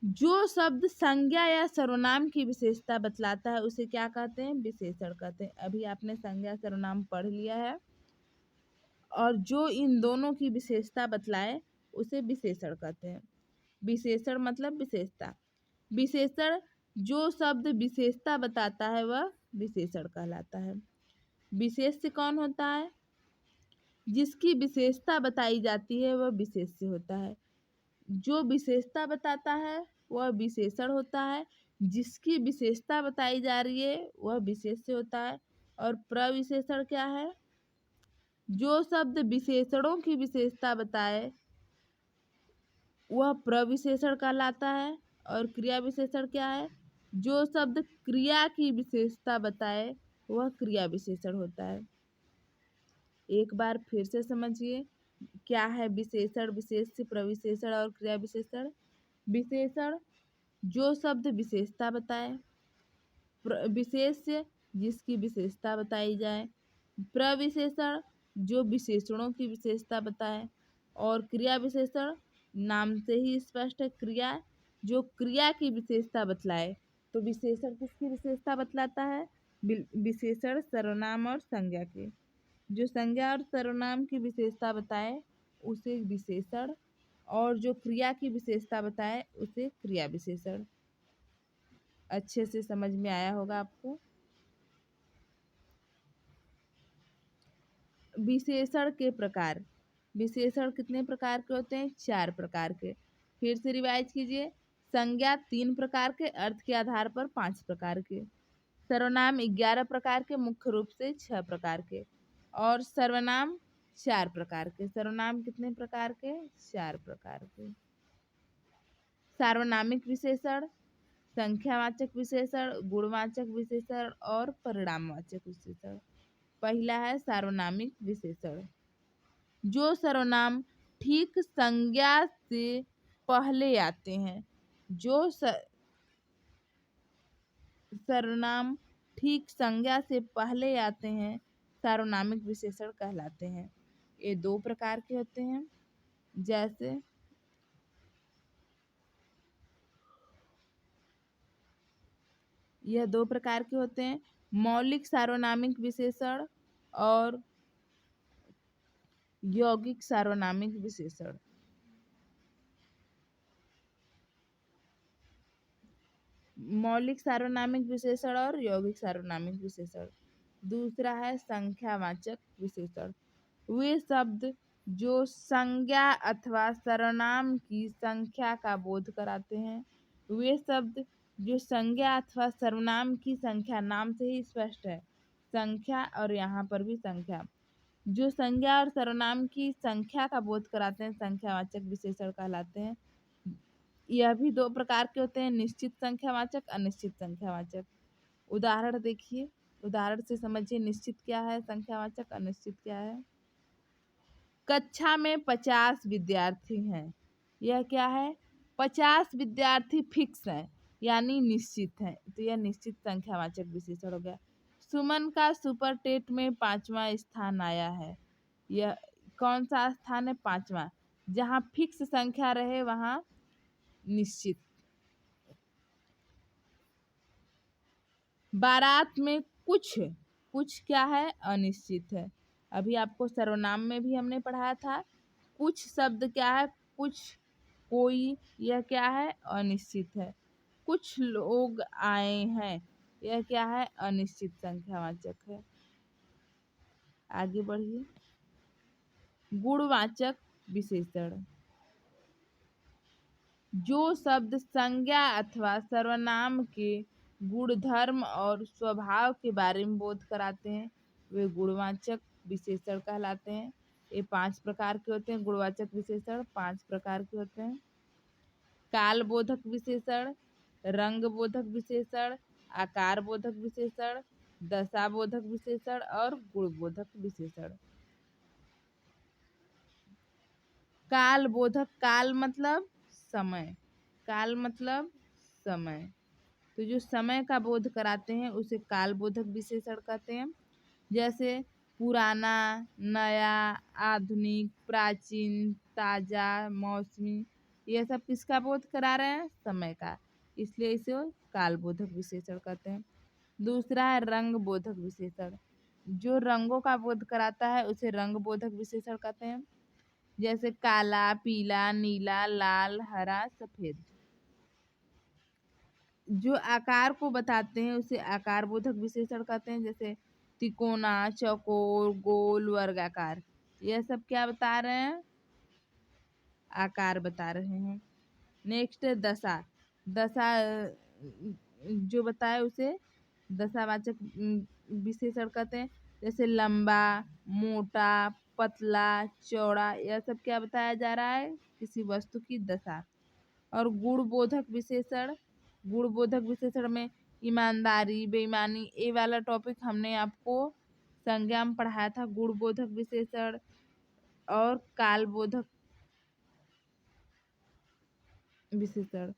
A: जो शब्द संज्ञा या सर्वनाम की विशेषता बतलाता है उसे क्या कहते हैं? विशेषण कहते हैं। अभी आपने संज्ञा सर्वनाम पढ़ लिया है। और जो इन दोनों की विशेषता बतलाए उसे विशेषण कहते हैं। विशेषण मतलब विशेषता। विशेषण, जो शब्द विशेषता बताता है वह विशेषण कहलाता है। विशेष्य कौन होता है? जिसकी विशेषता बताई जाती है वह विशेष्य होता है। जो विशेषता बताता है वह विशेषण होता है। जिसकी विशेषता बताई जा रही है वह विशेष्य होता है। और प्रविशेषण क्या है? जो शब्द विशेषणों की विशेषता बताए वह प्रविशेषण कहलाता है। और क्रिया विशेषण क्या है? जो शब्द क्रिया की विशेषता बताए वह क्रिया विशेषण होता है। एक बार फिर से समझिए, क्या है विशेषण, विशेष्य, प्रविशेषण और क्रिया विशेषण। विशेषण, जो शब्द विशेषता बताए। विशेष्य, जिसकी विशेषता बताई जाए। प्रविशेषण, जो विशेषणों की विशेषता बताए। और क्रिया विशेषण, नाम से ही स्पष्ट है, क्रिया, जो क्रिया की विशेषता बतलाए। तो विशेषण किसकी विशेषता बतलाता है? विशेषण सर्वनाम और संज्ञा के। जो संज्ञा और सर्वनाम की विशेषता बताए उसे विशेषण, और जो क्रिया की विशेषता बताए उसे क्रिया विशेषण। अच्छे से समझ में आया होगा आपको। विशेषण के प्रकार। विशेषण कितने प्रकार के होते हैं? 4 प्रकार के। फिर से रिवाइज कीजिए। संज्ञा 3 प्रकार के, अर्थ के आधार पर 5 प्रकार के। सर्वनाम 11 प्रकार के, मुख्य रूप से 6 प्रकार के। और सर्वनाम 4 प्रकार के। सर्वनाम कितने प्रकार के? 4 प्रकार के। सार्वनामिक विशेषण, संख्यावाचक विशेषण, गुणवाचक विशेषण और परिणामवाचक विशेषण। पहला है सार्वनामिक विशेषण। जो सर्वनाम ठीक संज्ञा से पहले आते हैं। जो सर्वनाम ठीक संज्ञा से पहले आते हैं सार्वनामिक विशेषण कहलाते हैं। ये 2 प्रकार के होते हैं। जैसे यह 2 प्रकार के होते हैं, मौलिक सार्वनामिक विशेषण और यौगिक सार्वनामिक विशेषण। मौलिक सार्वनामिक विशेषण और यौगिक सार्वनामिक विशेषण। दूसरा है संख्यावाचक विशेषण। वे शब्द जो संज्ञा अथवा सर्वनाम की संख्या का बोध कराते हैं। वे शब्द जो संज्ञा अथवा सर्वनाम की संख्या, नाम से ही स्पष्ट है संख्या, और यहाँ पर भी संख्या, जो संज्ञा और सर्वनाम की संख्या का बोध कराते हैं संख्यावाचक विशेषण कहलाते हैं। यह भी दो प्रकार के होते हैं, निश्चित संख्यावाचक, अनिश्चित संख्यावाचक। उदाहरण देखिए, उदाहरण से समझिए निश्चित क्या है, संख्यावाचक, अनिश्चित क्या है। कक्षा में 50 विद्यार्थी हैं। यह क्या है, 50 विद्यार्थी फिक्स है यानी निश्चित है, तो यह निश्चित संख्यावाचक विशेषण हो गया। सुमन का सुपर टेट में 5वां स्थान आया है। यह कौन सा स्थान है, 5वां। जहाँ फिक्स संख्या रहे वहाँ निश्चित। बारात में कुछ, कुछ क्या है, अनिश्चित है। अभी आपको सर्वनाम में भी हमने पढ़ाया था, कुछ शब्द क्या है, कुछ, कोई, यह क्या है, अनिश्चित है। कुछ लोग आए हैं, यह क्या है, अनिश्चित संख्यावाचक है। आगे बढ़िए। गुणवाचक विशेषण। जो शब्द संज्ञा अथवा सर्वनाम के गुणधर्म और स्वभाव के बारे में बोध कराते हैं वे गुणवाचक विशेषण कहलाते हैं। ये 5 प्रकार के होते हैं गुणवाचक विशेषण, 5 प्रकार के होते हैं। काल बोधक विशेषण, रंग बोधक विशेषण, आकार बोधक विशेषण, दशा बोधक विशेषण और गुण बोधक विशेषण। काल बोधक, काल मतलब समय, काल मतलब समय, तो जो समय का बोध कराते हैं उसे काल बोधक विशेषण कहते हैं। जैसे पुराना, नया, आधुनिक, प्राचीन, ताजा, मौसमी, यह सब किसका बोध करा रहे हैं, समय का, इसलिए इसे काल बोधक विशेषण कहते हैं। दूसरा है रंग बोधक विशेषण। जो रंगों का बोध कराता है उसे रंग बोधक विशेषण कहते हैं। जैसे काला, पीला, नीला, लाल, हरा, सफेद। जो आकार को बताते हैं उसे आकार बोधक विशेषण कहते हैं। जैसे तिकोना, चौकोर, गोल, वर्गाकार, यह सब क्या बता रहे हैं, आकार बता रहे हैं। नेक्स्ट है दशा। दशा जो बताए उसे दशावाचक विशेषण कहते हैं। जैसे लंबा, मोटा, पतला, चौड़ा, यह सब क्या बताया जा रहा है, किसी वस्तु की दशा। और गुणबोधक विशेषण, गुणबोधक विशेषण में ईमानदारी, बेईमानी, ये वाला टॉपिक हमने आपको संज्ञा में पढ़ाया था। गुणबोधक विशेषण और कालबोधक विशेषण।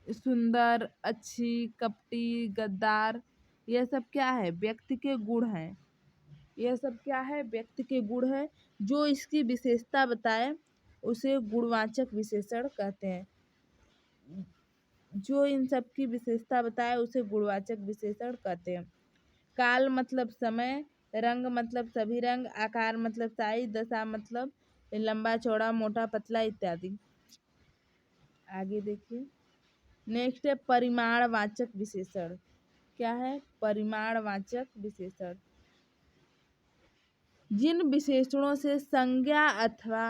A: सुंदर, अच्छी, कपटी, गद्दार, यह सब क्या है, व्यक्ति के गुण हैं। यह सब क्या है, व्यक्ति के गुण है। जो इसकी विशेषता बताए उसे गुणवाचक विशेषण कहते हैं। जो इन सब की विशेषता बताए उसे गुणवाचक विशेषण कहते हैं। काल मतलब समय, रंग मतलब सभी रंग, आकार मतलब साइज, दशा मतलब लंबा, चौड़ा, मोटा, पतला इत्यादि। आगे देखिए। नेक्स्ट है परिमाणवाचक विशेषण। क्या है, परिमाणवाचक विशेषण। जिन विशेषणों से संज्ञा अथवा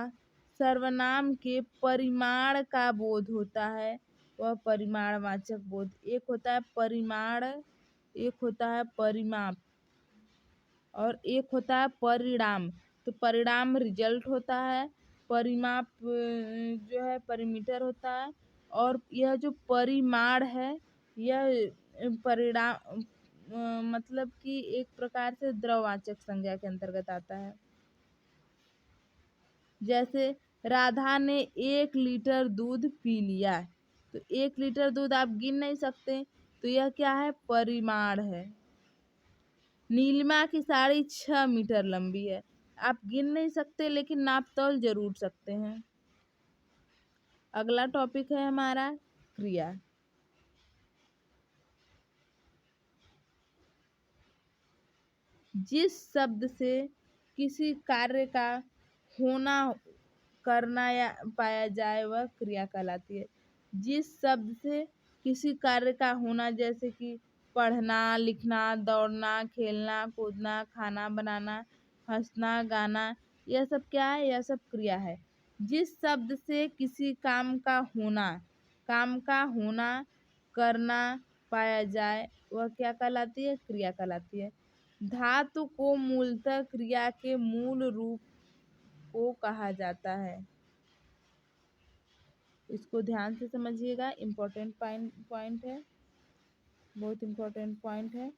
A: सर्वनाम के परिमाण का बोध होता है वह परिमाणवाचक बोध। एक होता है परिमाण, एक होता है परिमाप और एक होता है परिणाम। तो परिणाम रिजल्ट होता है, परिमाप जो है परिमीटर होता है, और यह जो परिमाण है यह परिणाम मतलब कि एक प्रकार से द्रववाचक संज्ञा के अंतर्गत आता है। जैसे राधा ने 1 लीटर दूध पी लिया, तो 1 लीटर दूध आप गिन नहीं सकते, तो यह क्या है, परिमाण है। नीलिमा की साड़ी 6 मीटर लंबी है, आप गिन नहीं सकते लेकिन नाप तौल जरूर सकते हैं। अगला टॉपिक है हमारा क्रिया। जिस शब्द से किसी कार्य का होना, करना या पाया जाए वह क्रिया कहलाती है। जिस शब्द से किसी कार्य का होना, जैसे कि पढ़ना, लिखना, दौड़ना, खेलना, कूदना, खाना बनाना, हंसना, गाना, यह सब क्या है? यह सब क्रिया है। जिस शब्द से किसी काम का होना, करना पाया जाए वह क्या कहलाती है? क्रिया कहलाती है। धातु को मूलतः क्रिया के मूल रूप को कहा जाता है। इसको ध्यान से समझिएगा, इम्पोर्टेंट पॉइंट है, बहुत इम्पोर्टेंट पॉइंट है।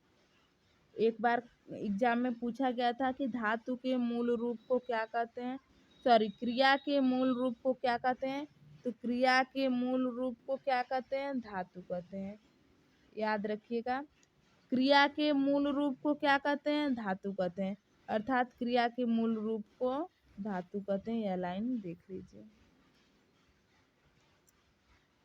A: एक बार एग्जाम में पूछा गया था कि धातु के मूल रूप को क्या कहते हैं, क्रिया के मूल रूप को क्या कहते हैं? तो क्रिया के मूल रूप को क्या कहते हैं? धातु कहते हैं। याद रखिएगा, क्रिया के मूल रूप को क्या कहते हैं? धातु कहते हैं। अर्थात क्रिया के मूल रूप को धातु कहते हैं। यह लाइन देख लीजिए।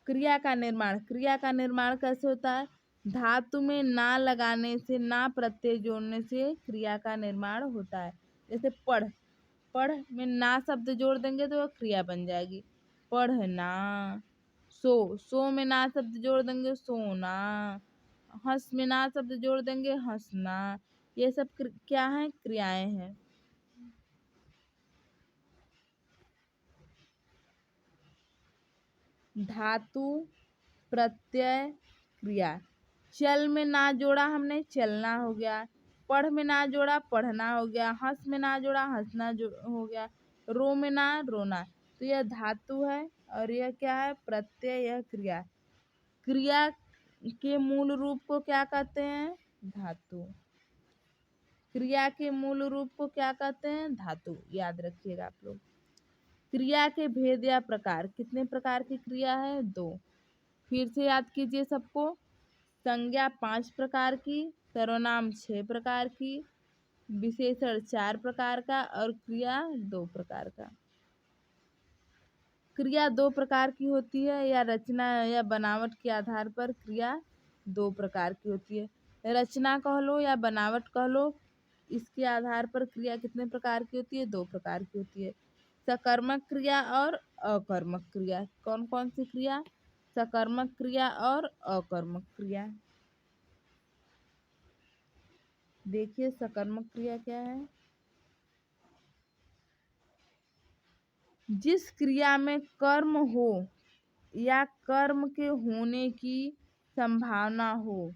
A: क्रिया का निर्माण कैसे होता है? धातु में ना लगाने से, ना प्रत्यय जोड़ने से क्रिया का निर्माण होता है। जैसे पढ़ में ना शब्द जोड़ देंगे तो वह क्रिया बन जाएगी, पढ़ना। सो में ना शब्द जोड़ देंगे, सोना। हंस में ना शब्द जोड़ देंगे, हंसना। ये सब क्या है? क्रियाएं हैं। धातु, प्रत्यय, क्रिया। चल में ना जोड़ा हमने, चलना हो गया। पढ़ में ना जोड़ा, पढ़ना हो गया। हंस में ना जोड़ा, हंसना हो गया। रो में ना, रोना। तो यह धातु है और यह क्या है? प्रत्यय, यह क्रिया। क्रिया के मूल रूप को क्या कहते हैं? धातु। क्रिया के मूल रूप को क्या कहते हैं? धातु। याद रखिएगा आप लोग। क्रिया के भेद या प्रकार, कितने प्रकार की क्रिया है? 2। फिर से याद कीजिए सबको। संज्ञा 5 प्रकार की, सर्वनाम 6 प्रकार की, विशेषण 4 प्रकार का और क्रिया 2 प्रकार का। क्रिया 2 प्रकार की होती है, या रचना या बनावट के आधार पर क्रिया 2 प्रकार की होती है। रचना कह लो या बनावट कह लो, इसके आधार पर क्रिया कितने प्रकार की होती है? 2 प्रकार की होती है। सकर्मक क्रिया और अकर्मक क्रिया। कौन कौन सी क्रिया? सकर्मक क्रिया और अकर्मक क्रिया। देखिए सकर्मक क्रिया क्या है? जिस क्रिया में कर्म हो या कर्म के होने की संभावना हो।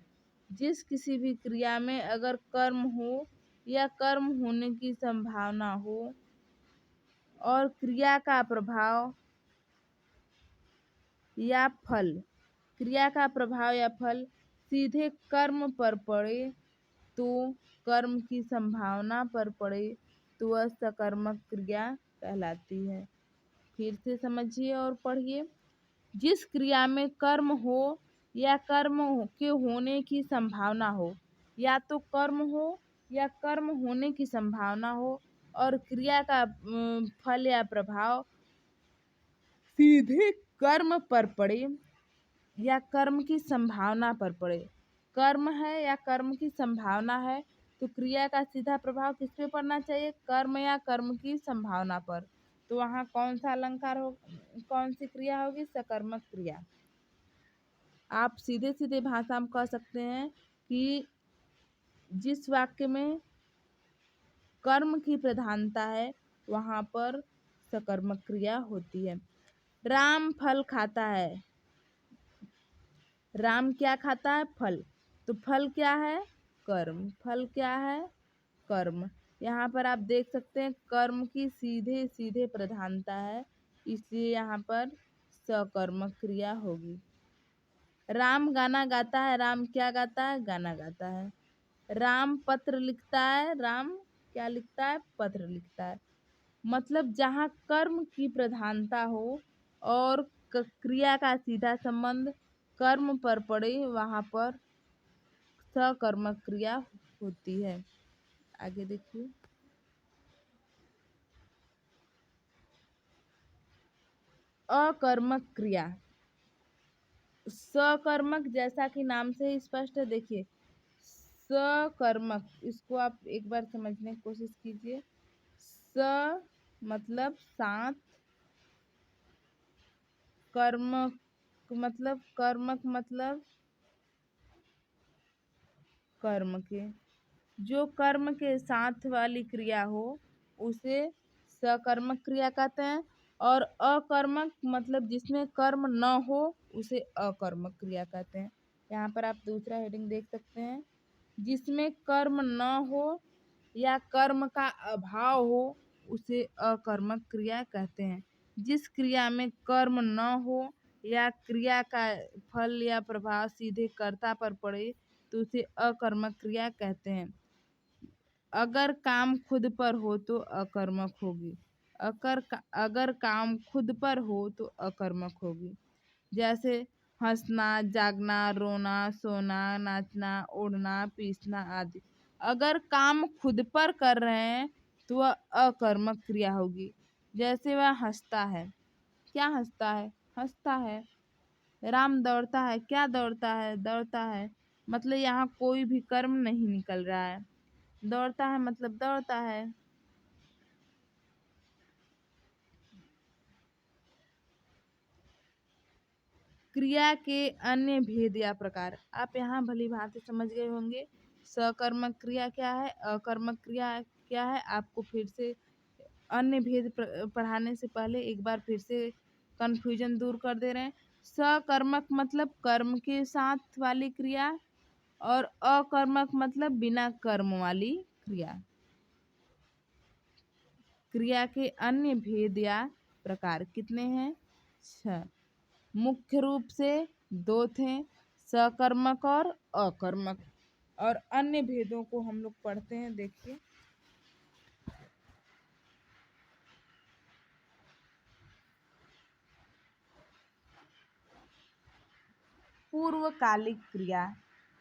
A: जिस किसी भी क्रिया में अगर कर्म हो या कर्म होने की संभावना हो और क्रिया का प्रभाव या फल, क्रिया का प्रभाव या फल सीधे कर्म पर पड़े, तो कर्म की संभावना पर पड़े, तो वह सकर्मक क्रिया कहलाती है। फिर से समझिए और पढ़िए। जिस क्रिया में कर्म हो या कर्म के होने की संभावना हो, या तो कर्म हो या कर्म होने की संभावना हो और क्रिया का फल या प्रभाव सीधे कर्म पर पड़े या कर्म की संभावना पर पड़े। कर्म है या कर्म की संभावना है, तो क्रिया का सीधा प्रभाव किस पे पड़ना चाहिए? कर्म या कर्म की संभावना पर। तो वहाँ कौन सा अलंकार हो, कौन सी क्रिया होगी? सकर्मक क्रिया। आप सीधे सीधे भाषा में कह सकते हैं कि जिस वाक्य में कर्म की प्रधानता है वहाँ पर सकर्मक क्रिया होती है। राम फल खाता है। राम क्या खाता है? फल। तो फल क्या है? कर्म। फल क्या है? कर्म। यहाँ पर आप देख सकते हैं कर्म की सीधे सीधे प्रधानता है, इसलिए यहाँ पर सकर्मक क्रिया होगी। राम गाना गाता है। राम क्या गाता है? गाना गाता है। राम पत्र लिखता है। राम क्या लिखता है? पत्र लिखता है। मतलब जहाँ कर्म की प्रधानता हो और क्रिया का सीधा संबंध कर्म पर पड़े, वहाँ पर सकर्मक क्रिया होती है। आगे देखिए। अकर्मक क्रिया। सकर्मक जैसा कि नाम से ही स्पष्ट है। देखिए सकर्मक, इसको आप एक बार समझने की कोशिश कीजिए। स मतलब साथ, कर्म मतलब कर्मक मतलब कर्म के। जो कर्म के साथ वाली क्रिया हो उसे सकर्मक क्रिया कहते हैं, और अकर्मक मतलब जिसमें कर्म न हो उसे अकर्मक क्रिया कहते हैं। यहाँ पर आप दूसरा हेडिंग देख सकते हैं, जिसमें कर्म न हो या कर्म का अभाव हो उसे अकर्मक क्रिया कहते हैं। जिस क्रिया में कर्म न हो या क्रिया का फल या प्रभाव सीधे कर्ता पर पड़े तो उसे अकर्मक क्रिया कहते हैं। अगर काम खुद पर हो तो अकर्मक होगी, अगर काम खुद पर हो तो अकर्मक होगी। जैसे हंसना, जागना, रोना, सोना, नाचना, उड़ना, पीसना आदि। अगर काम खुद पर कर रहे हैं तो वह अकर्मक क्रिया होगी। जैसे वह हंसता है, क्या हंसता है? हंसता है। राम दौड़ता है, क्या दौड़ता है? दौड़ता है। मतलब यहाँ कोई भी कर्म नहीं निकल रहा है। दौड़ता है मतलब दौड़ता है। क्रिया के अन्य भेद या प्रकार, आप यहाँ भली भांति समझ गए होंगे। सकर्मक क्रिया क्या है, अकर्मक क्रिया क्या है। आपको फिर से अन्य भेद पढ़ाने से पहले एक बार फिर से कंफ्यूजन दूर कर दे रहे हैं। सकर्मक मतलब कर्म के साथ वाली क्रिया, और अकर्मक मतलब बिना कर्म वाली क्रिया। क्रिया के अन्य भेद या प्रकार कितने हैं? 6। मुख्य रूप से 2 थे, सकर्मक और अकर्मक। और अन्य भेदों को हम लोग पढ़ते हैं, देखिए। पूर्वकालिक क्रिया,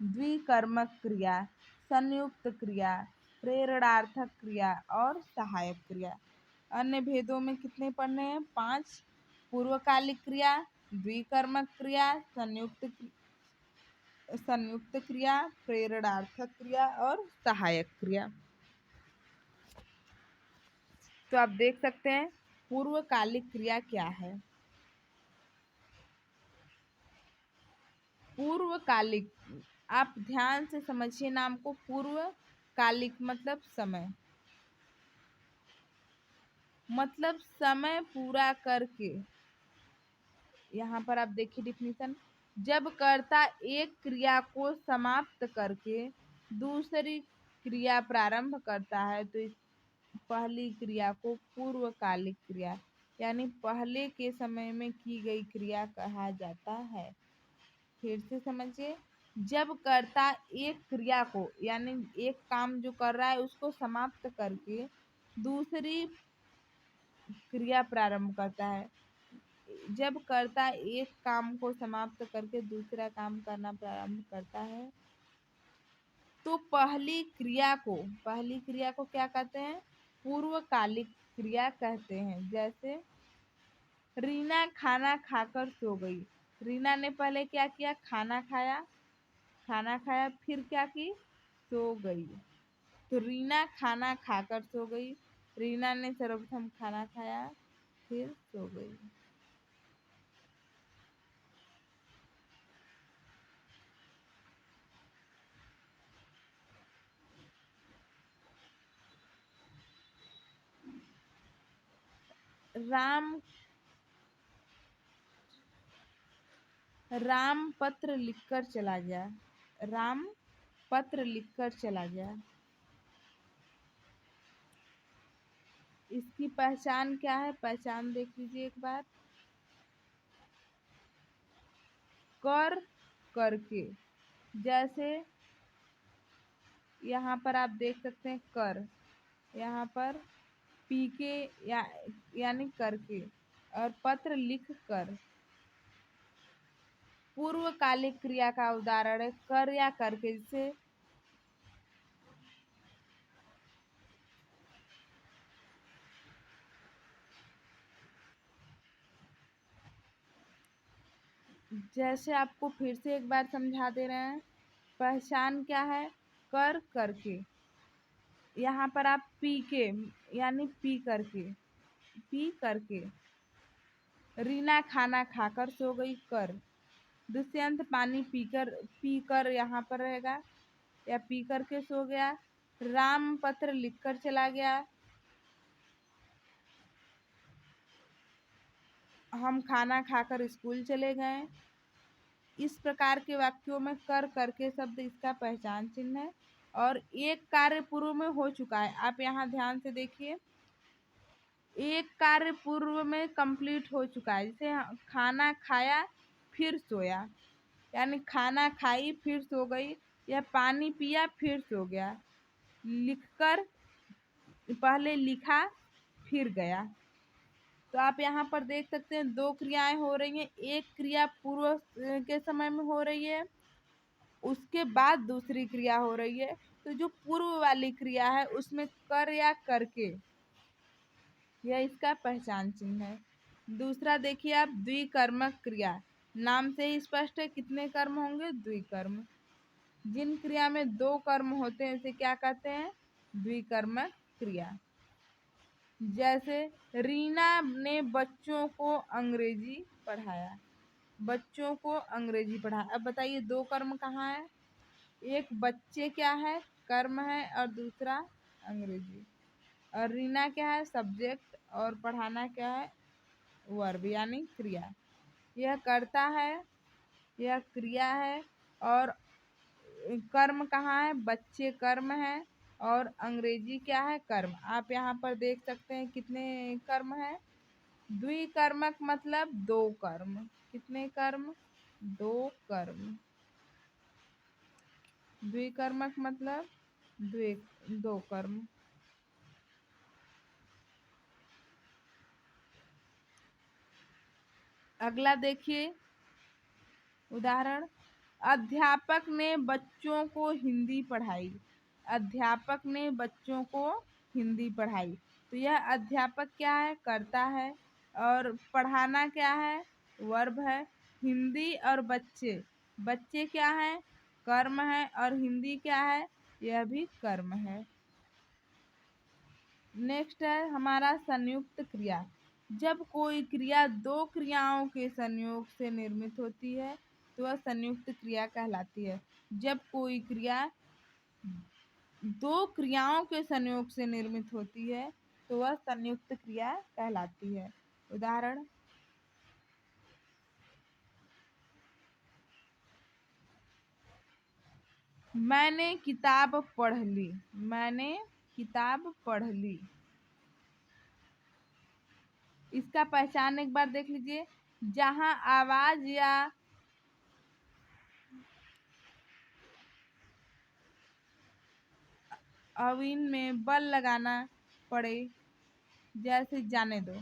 A: द्विकर्मक क्रिया, संयुक्त क्रिया, प्रेरणार्थक क्रिया और सहायक क्रिया। अन्य भेदों में कितने पढ़ने हैं? 5। पूर्वकालिक क्रिया, द्विकर्मक क्रिया, संयुक्त क्रिया, प्रेरणार्थक क्रिया और सहायक क्रिया। तो आप देख सकते हैं पूर्वकालिक क्रिया क्या है। पूर्वकालिक, आप ध्यान से समझिए नाम को। पूर्वकालिक मतलब समय, मतलब समय पूरा करके। यहाँ पर आप देखिए डिफिनीशन, जब कर्ता एक क्रिया को समाप्त करके दूसरी क्रिया प्रारंभ करता है तो इस पहली क्रिया को पूर्वकालिक क्रिया यानी पहले के समय में की गई क्रिया कहा जाता है। फिर से समझिए, जब कर्ता एक क्रिया को यानी एक काम जो कर रहा है उसको समाप्त करके दूसरी क्रिया प्रारंभ करता है, जब कर्ता एक काम को समाप्त करके दूसरा काम करना प्रारंभ करता है तो पहली क्रिया को क्या कहते हैं? पूर्वकालिक क्रिया कहते हैं। जैसे रीना खाना खाकर सो गई। रीना ने पहले क्या किया? खाना खाया। खाना खाया फिर क्या की? सो गई। तो रीना खाना खाकर सो गई। रीना ने सर्वप्रथम खाना खाया फिर सो गई। राम राम पत्र लिखकर चला गया। राम पत्र लिखकर चला गया। इसकी पहचान क्या है? पहचान देख लीजिए एक बार। कर करके, जैसे यहाँ पर आप देख सकते हैं कर, यहाँ पर पी के यानी करके, और पत्र लिख कर। पूर्वकालिक क्रिया का उदाहरण है कर या करके। जैसे आपको फिर से एक बार समझा दे रहे हैं। पहचान क्या है? कर करके। यहाँ पर आप पी के यानी पी करके। रीना खाना खाकर सो गई कर। दुष्यंत पानी पीकर यहाँ पर रहेगा। या पी करके सो गया। राम पत्र लिखकर चला गया। हम खाना खाकर स्कूल चले गए। इस प्रकार के वाक्यों में कर करके शब्द इसका पहचान चिन्ह है। और एक कार्य पूर्व में हो चुका है। आप यहाँ ध्यान से देखिए, एक कार्य पूर्व में कंप्लीट हो चुका है। जैसे खाना खाया फिर सोया, यानी खाना खाई फिर सो गई, या पानी पिया फिर सो गया। लिखकर, पहले लिखा फिर गया। तो आप यहाँ पर देख सकते हैं दो क्रियाएं हो रही हैं। एक क्रिया पूर्व के समय में हो रही है, उसके बाद दूसरी क्रिया हो रही है। तो जो पूर्व वाली क्रिया है उसमें कर या करके, यह इसका पहचान चिन्ह है। दूसरा देखिए आप, द्विकर्मक क्रिया। नाम से ही स्पष्ट है कितने कर्म होंगे, द्विकर्म। जिन क्रिया में दो कर्म होते हैं उसे क्या कहते हैं, द्विकर्मक क्रिया। जैसे रीना ने बच्चों को अंग्रेजी पढ़ाया, बच्चों को अंग्रेजी पढ़ाया। अब बताइए दो कर्म कहाँ है, एक बच्चे क्या है, कर्म है, और दूसरा अंग्रेजी। और रीना क्या है, सब्जेक्ट, और पढ़ाना क्या है, वर्ब यानी क्रिया। यह कर्ता है, यह क्रिया है, और कर्म कहाँ है, बच्चे कर्म है, और अंग्रेजी क्या है, कर्म। आप यहाँ पर देख सकते हैं कितने कर्म है। द्विकर्मक मतलब दो कर्म। कितने कर्म, दो कर्म। द्विकर्मक मतलब दो कर्म। अगला देखिए उदाहरण, अध्यापक ने बच्चों को हिंदी पढ़ाई। अध्यापक ने बच्चों को हिंदी पढ़ाई। तो यह अध्यापक क्या है, कर्ता है, और पढ़ाना क्या है, वर्ब है। हिंदी और बच्चे, बच्चे क्या है, कर्म है, और हिंदी क्या है, यह भी कर्म है। नेक्स्ट है हमारा संयुक्त क्रिया। जब कोई क्रिया दो क्रियाओं के संयोग से निर्मित होती है तो वह संयुक्त क्रिया कहलाती है। जब कोई क्रिया दो क्रियाओं के संयोग से निर्मित होती है तो वह संयुक्त क्रिया कहलाती है। उदाहरण, मैंने किताब पढ़ ली। मैंने किताब पढ़ ली। इसका पहचान एक बार देख लीजिए। जहां आवाज या अविन में बल लगाना पड़े, जैसे जाने दो।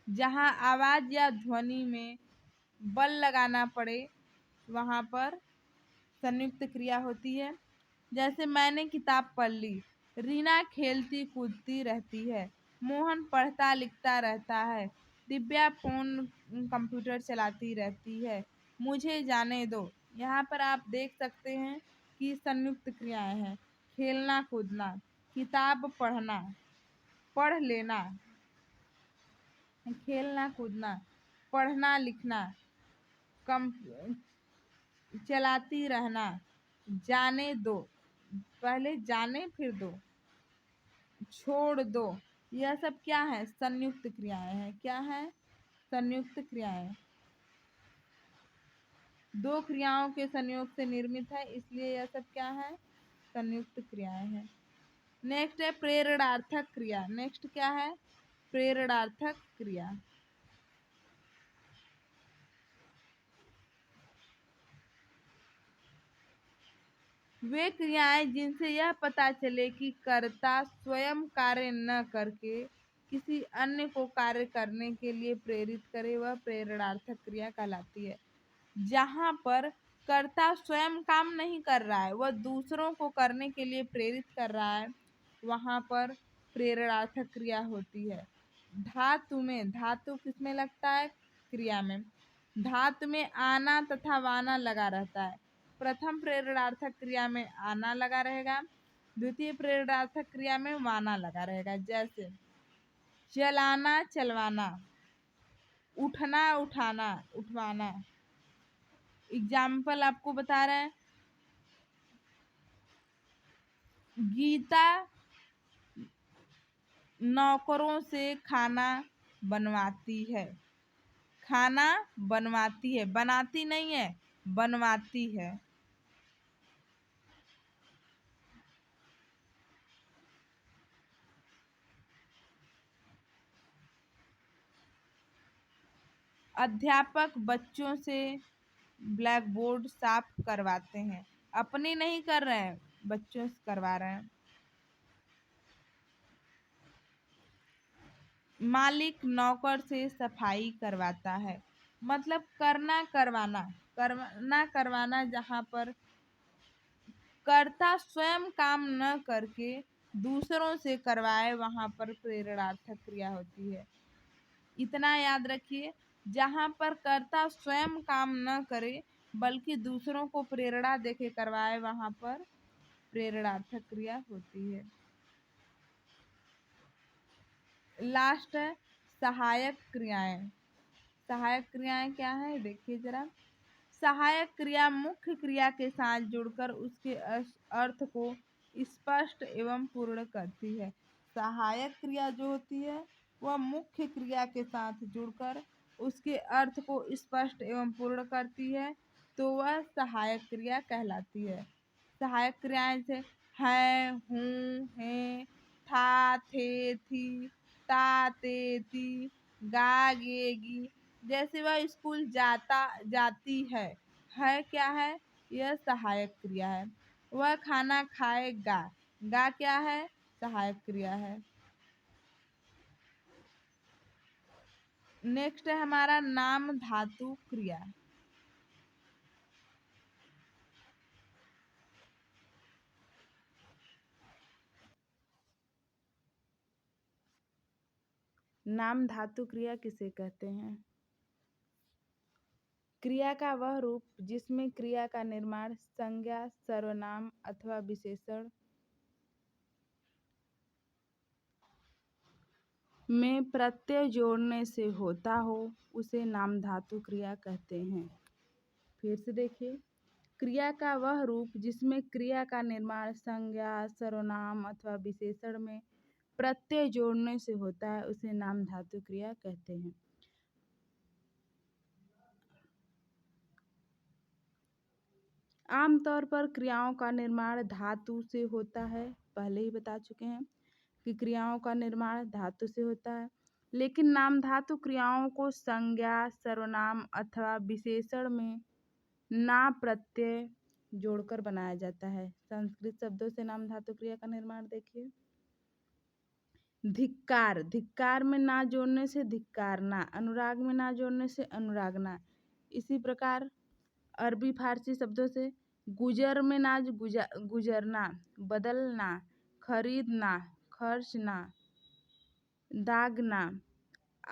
A: जहां आवाज या ध्वनि में बल लगाना पड़े वहां पर संयुक्त क्रिया होती है। जैसे मैंने किताब पढ़ ली, रीना खेलती कूदती रहती है, मोहन पढ़ता लिखता रहता है, दिव्या फोन कंप्यूटर चलाती रहती है, मुझे जाने दो। यहाँ पर आप देख सकते हैं कि संयुक्त क्रियाएं हैं। खेलना कूदना, किताब पढ़ना, पढ़ लेना, खेलना कूदना, पढ़ना लिखना, कम चलाती रहना, जाने दो, पहले जाने फिर दो, छोड़ दो। यह सब क्या है, संयुक्त क्रियाएं हैं। क्या है, संयुक्त क्रियाएं। दो क्रियाओं के संयोग से निर्मित है, इसलिए यह सब क्या है, संयुक्त क्रियाएं हैं। नेक्स्ट है प्रेरणार्थक क्रिया। नेक्स्ट क्या है, प्रेरणार्थक क्रिया। वे क्रियाएं जिनसे यह पता चले कि कर्ता स्वयं कार्य न करके किसी अन्य को कार्य करने के लिए प्रेरित करे, वह प्रेरणार्थक क्रिया कहलाती है। जहाँ पर कर्ता स्वयं काम नहीं कर रहा है, वह दूसरों को करने के लिए प्रेरित कर रहा है, वहाँ पर प्रेरणार्थक क्रिया होती है। धातु में, धातु किसमें लगता है, क्रिया में। धातु में आना तथा वाना लगा रहता है। प्रथम प्रेरणार्थक क्रिया में आना लगा रहेगा, द्वितीय प्रेरणार्थक क्रिया में वाना लगा रहेगा। जैसे चलाना चलवाना, उठना उठाना उठवाना, एग्जाम्पल आपको बता रहे हैं। गीता नौकरों से खाना बनवाती है। खाना बनवाती है, बनाती नहीं है, बनवाती है। अध्यापक बच्चों से ब्लैक बोर्ड साफ करवाते हैं। अपनी नहीं कर रहे हैं, बच्चों से करवा रहे हैं। मालिक नौकर से सफाई करवाता है। मतलब करना करवाना, जहाँ पर कर्ता स्वयं काम न करके दूसरों से करवाए, वहां पर प्रेरणार्थक क्रिया होती है। इतना याद रखिए, जहाँ पर कर्ता स्वयं काम न करे बल्कि दूसरों को प्रेरणा देके करवाए, वहां पर प्रेरणार्थक क्रिया होती है। लास्ट है सहायक क्रियाएं। सहायक क्रियाएं क्या है, देखिए जरा। सहायक क्रिया मुख्य क्रिया के साथ जुड़कर उसके अर्थ को स्पष्ट एवं पूर्ण करती है। सहायक क्रिया जो होती है वह मुख्य क्रिया के साथ जुड़कर उसके अर्थ को स्पष्ट एवं पूर्ण करती है, तो वह सहायक क्रिया कहलाती है। सहायक क्रियाएं से है, हूँ, है, था, थे, थी, ता, ते, ती, गा, गे, गी। जैसे वह स्कूल जाती है क्या है, यह सहायक क्रिया है। वह खाना खाएगा, गा क्या है, सहायक क्रिया है। नेक्स्ट है हमारा नाम धातु क्रिया। नाम धातु क्रिया किसे कहते हैं? क्रिया का वह रूप जिसमें क्रिया का निर्माण संज्ञा, सर्वनाम अथवा विशेषण में प्रत्यय जोड़ने से होता हो, उसे नाम धातु क्रिया कहते हैं। फिर से देखिए, क्रिया का वह रूप जिसमें क्रिया का निर्माण संज्ञा, सर्वनाम अथवा विशेषण में प्रत्यय जोड़ने से होता है, उसे नाम धातु क्रिया कहते हैं। आमतौर पर क्रियाओं का निर्माण धातु से होता है। पहले ही बता चुके हैं कि क्रियाओं का निर्माण धातु से होता है, लेकिन नाम धातु क्रियाओं को संज्ञा, सर्वनाम अथवा विशेषण में ना प्रत्यय जोड़कर बनाया जाता है। संस्कृत शब्दों से नाम धातु क्रिया का निर्माण देखिए। धिक्कार, धिक्कार में ना जोड़ने से धिक्कारना, अनुराग में ना जोड़ने से अनुरागना। इसी प्रकार अरबी फारसी शब्दों से गुजर में ना गुजरना, बदलना, खरीदना, खर्चना, दागना,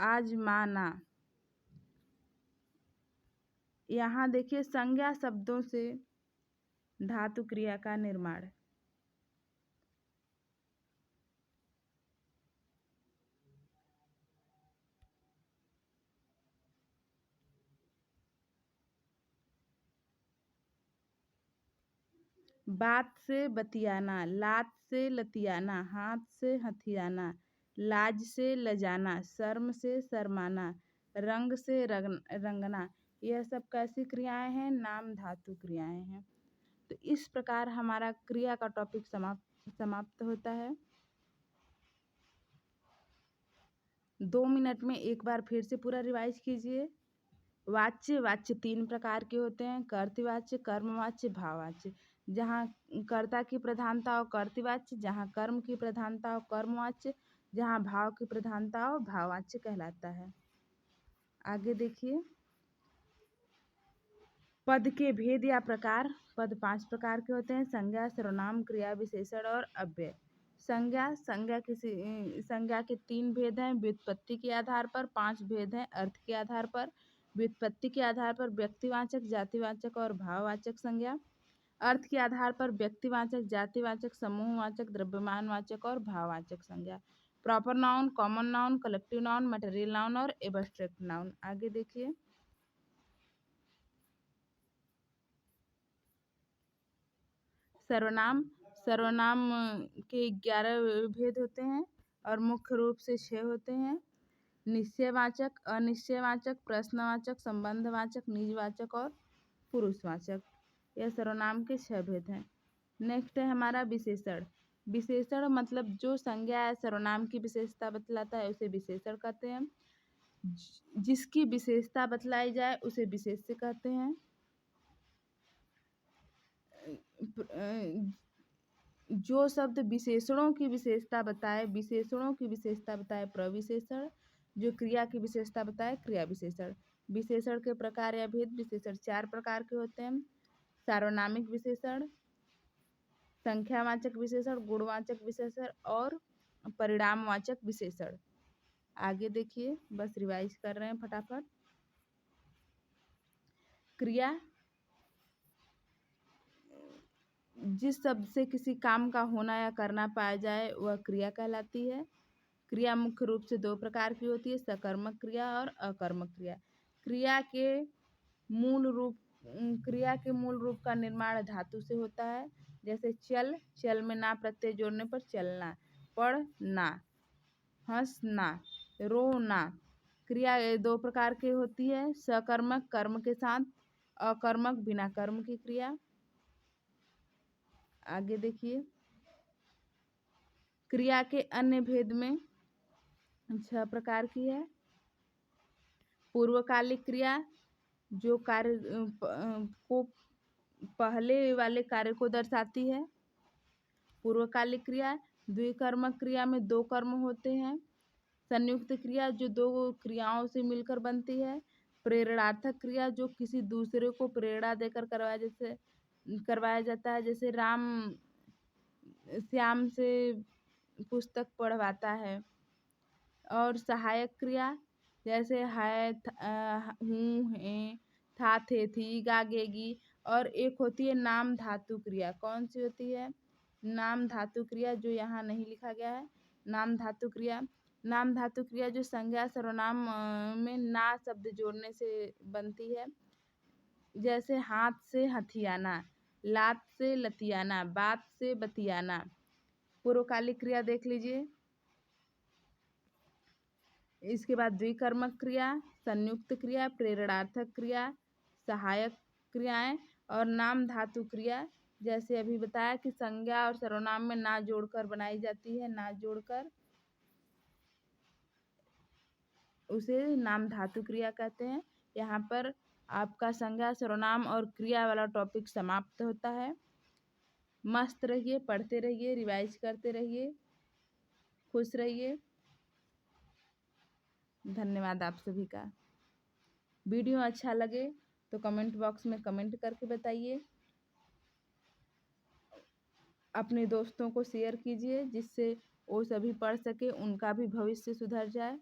A: आजमाना। यहाँ देखिए संज्ञा शब्दों से धातु क्रिया का निर्माण। बात से बतियाना, लात से लतियाना, हाथ से हथियाना, लाज से लजाना, शर्म से शर्माना, रंग से रंगना। यह सब कैसी क्रियाएं हैं? नाम धातु क्रियाएं हैं। तो इस प्रकार हमारा क्रिया का टॉपिक समाप्त होता है। 2 मिनट में एक बार फिर से पूरा रिवाइज कीजिए। वाच्य 3 प्रकार के होते हैं: कर्तृवाच्य, कर्मवाच्य, भाववाच्य। जहाँ कर्ता की प्रधानता हो कर्तृवाच्य, जहाँ कर्म की प्रधानता हो कर्मवाच्य, जहाँ भाव की प्रधानता हो भाववाच्य कहलाता है। आगे देखिए, पद के भेद या प्रकार। पद 5 प्रकार के होते हैं: संज्ञा, सर्वनाम, क्रिया विशेषण और अव्यय। संज्ञा के 3 भेद हैं: व्युत्पत्ति के आधार पर। 5 भेद हैं: अर्थ के आधार पर, व्युत्पत्ति के आधार पर व्यक्तिवाचक, जातिवाचक और भाववाचक संज्ञा, अर्थ के आधार पर व्यक्तिवाचक, जातिवाचक, समूहवाचक, द्रव्यमानवाचक और भाववाचक संज्ञा। Proper noun, common noun, collective noun, material noun और एब्स्ट्रैक्ट नाउन। आगे देखिए, सर्वनाम सर्वनाम के 11 भेद होते हैं और मुख्य रूप से 6 होते हैं। निश्चयवाचक, अनिश्चयवाचक, प्रश्नवाचक, संबंधवाचक, निजवाचक और पुरुषवाचक। यह सर्वनाम के 6 भेद हैं। नेक्स्ट है हमारा विशेषण। विशेषण मतलब जो संज्ञा या सर्वनाम की विशेषता बतलाता है उसे विशेषण कहते हैं। जिसकी विशेषता बतलाई जाए उसे विशेष्य कहते हैं। जो शब्द विशेषणों की विशेषता बताए प्रविशेषण। जो क्रिया की विशेषता बताए क्रिया विशेषण। विशेषण के प्रकार या भेद। विशेषण 4 प्रकार के होते हैं। सार्वनामिक विशेषण, संख्यावाचक विशेषण, गुणवाचक विशेषण और परिणामवाचक विशेषण। आगे देखिए, बस रिवाइज कर रहे हैं फटाफट। क्रिया जिस शब्द से किसी काम का होना या करना पाया जाए वह क्रिया कहलाती है। क्रिया मुख्य रूप से 2 प्रकार की होती है, सकर्मक क्रिया और अकर्मक क्रिया। क्रिया के मूल रूप का निर्माण धातु से होता है। जैसे चल, चल में ना प्रत्यय जोड़ने पर चलना। पढ़ना, हंसना, रोना। क्रिया 2 प्रकार की होती है, सकर्मक कर्म के साथ, अकर्मक बिना कर्म की क्रिया। आगे देखिए, क्रिया के अन्य भेद में 6 प्रकार की है। पूर्वकालिक क्रिया जो कार्य को पहले वाले कार्य को दर्शाती है। पूर्वकालिक क्रिया। द्विकर्मक क्रिया में 2 कर्म होते हैं। संयुक्त क्रिया जो 2 क्रियाओं से मिलकर बनती है। प्रेरणार्थक क्रिया जो किसी दूसरे को प्रेरणा देकर करवाया जाता है। जैसे राम श्याम से पुस्तक पढ़वाता है। और सहायक क्रिया जैसे है, हूँ, है, था, थे, थी, गा, गेगी। और एक होती है नाम धातु क्रिया। कौन सी होती है? नाम धातु क्रिया, जो यहाँ नहीं लिखा गया है। नाम धातु क्रिया। नाम धातु क्रिया जो संज्ञा सर्वनाम में ना शब्द जोड़ने से बनती है। जैसे हाथ से हथियाना, लात से लतियाना, बात से बतियाना। पूर्वकालिक क्रिया देख लीजिए। इसके बाद द्विकर्मक क्रिया, संयुक्त क्रिया, प्रेरणार्थक क्रिया, सहायक क्रियाएं और नाम धातु क्रिया। जैसे अभी बताया कि संज्ञा और सर्वनाम में ना जोड़कर बनाई जाती है। ना जोड़कर उसे नाम धातु क्रिया कहते हैं। यहाँ पर आपका संज्ञा, सर्वनाम और क्रिया वाला टॉपिक समाप्त होता है। मस्त रहिए, पढ़ते रहिए, रिवाइज करते रहिए, खुश रहिए। धन्यवाद आप सभी का। वीडियो अच्छा लगे तो कमेंट बॉक्स में कमेंट करके बताइए। अपने दोस्तों को शेयर कीजिए जिससे वो सभी पढ़ सके, उनका भी भविष्य सुधर जाए।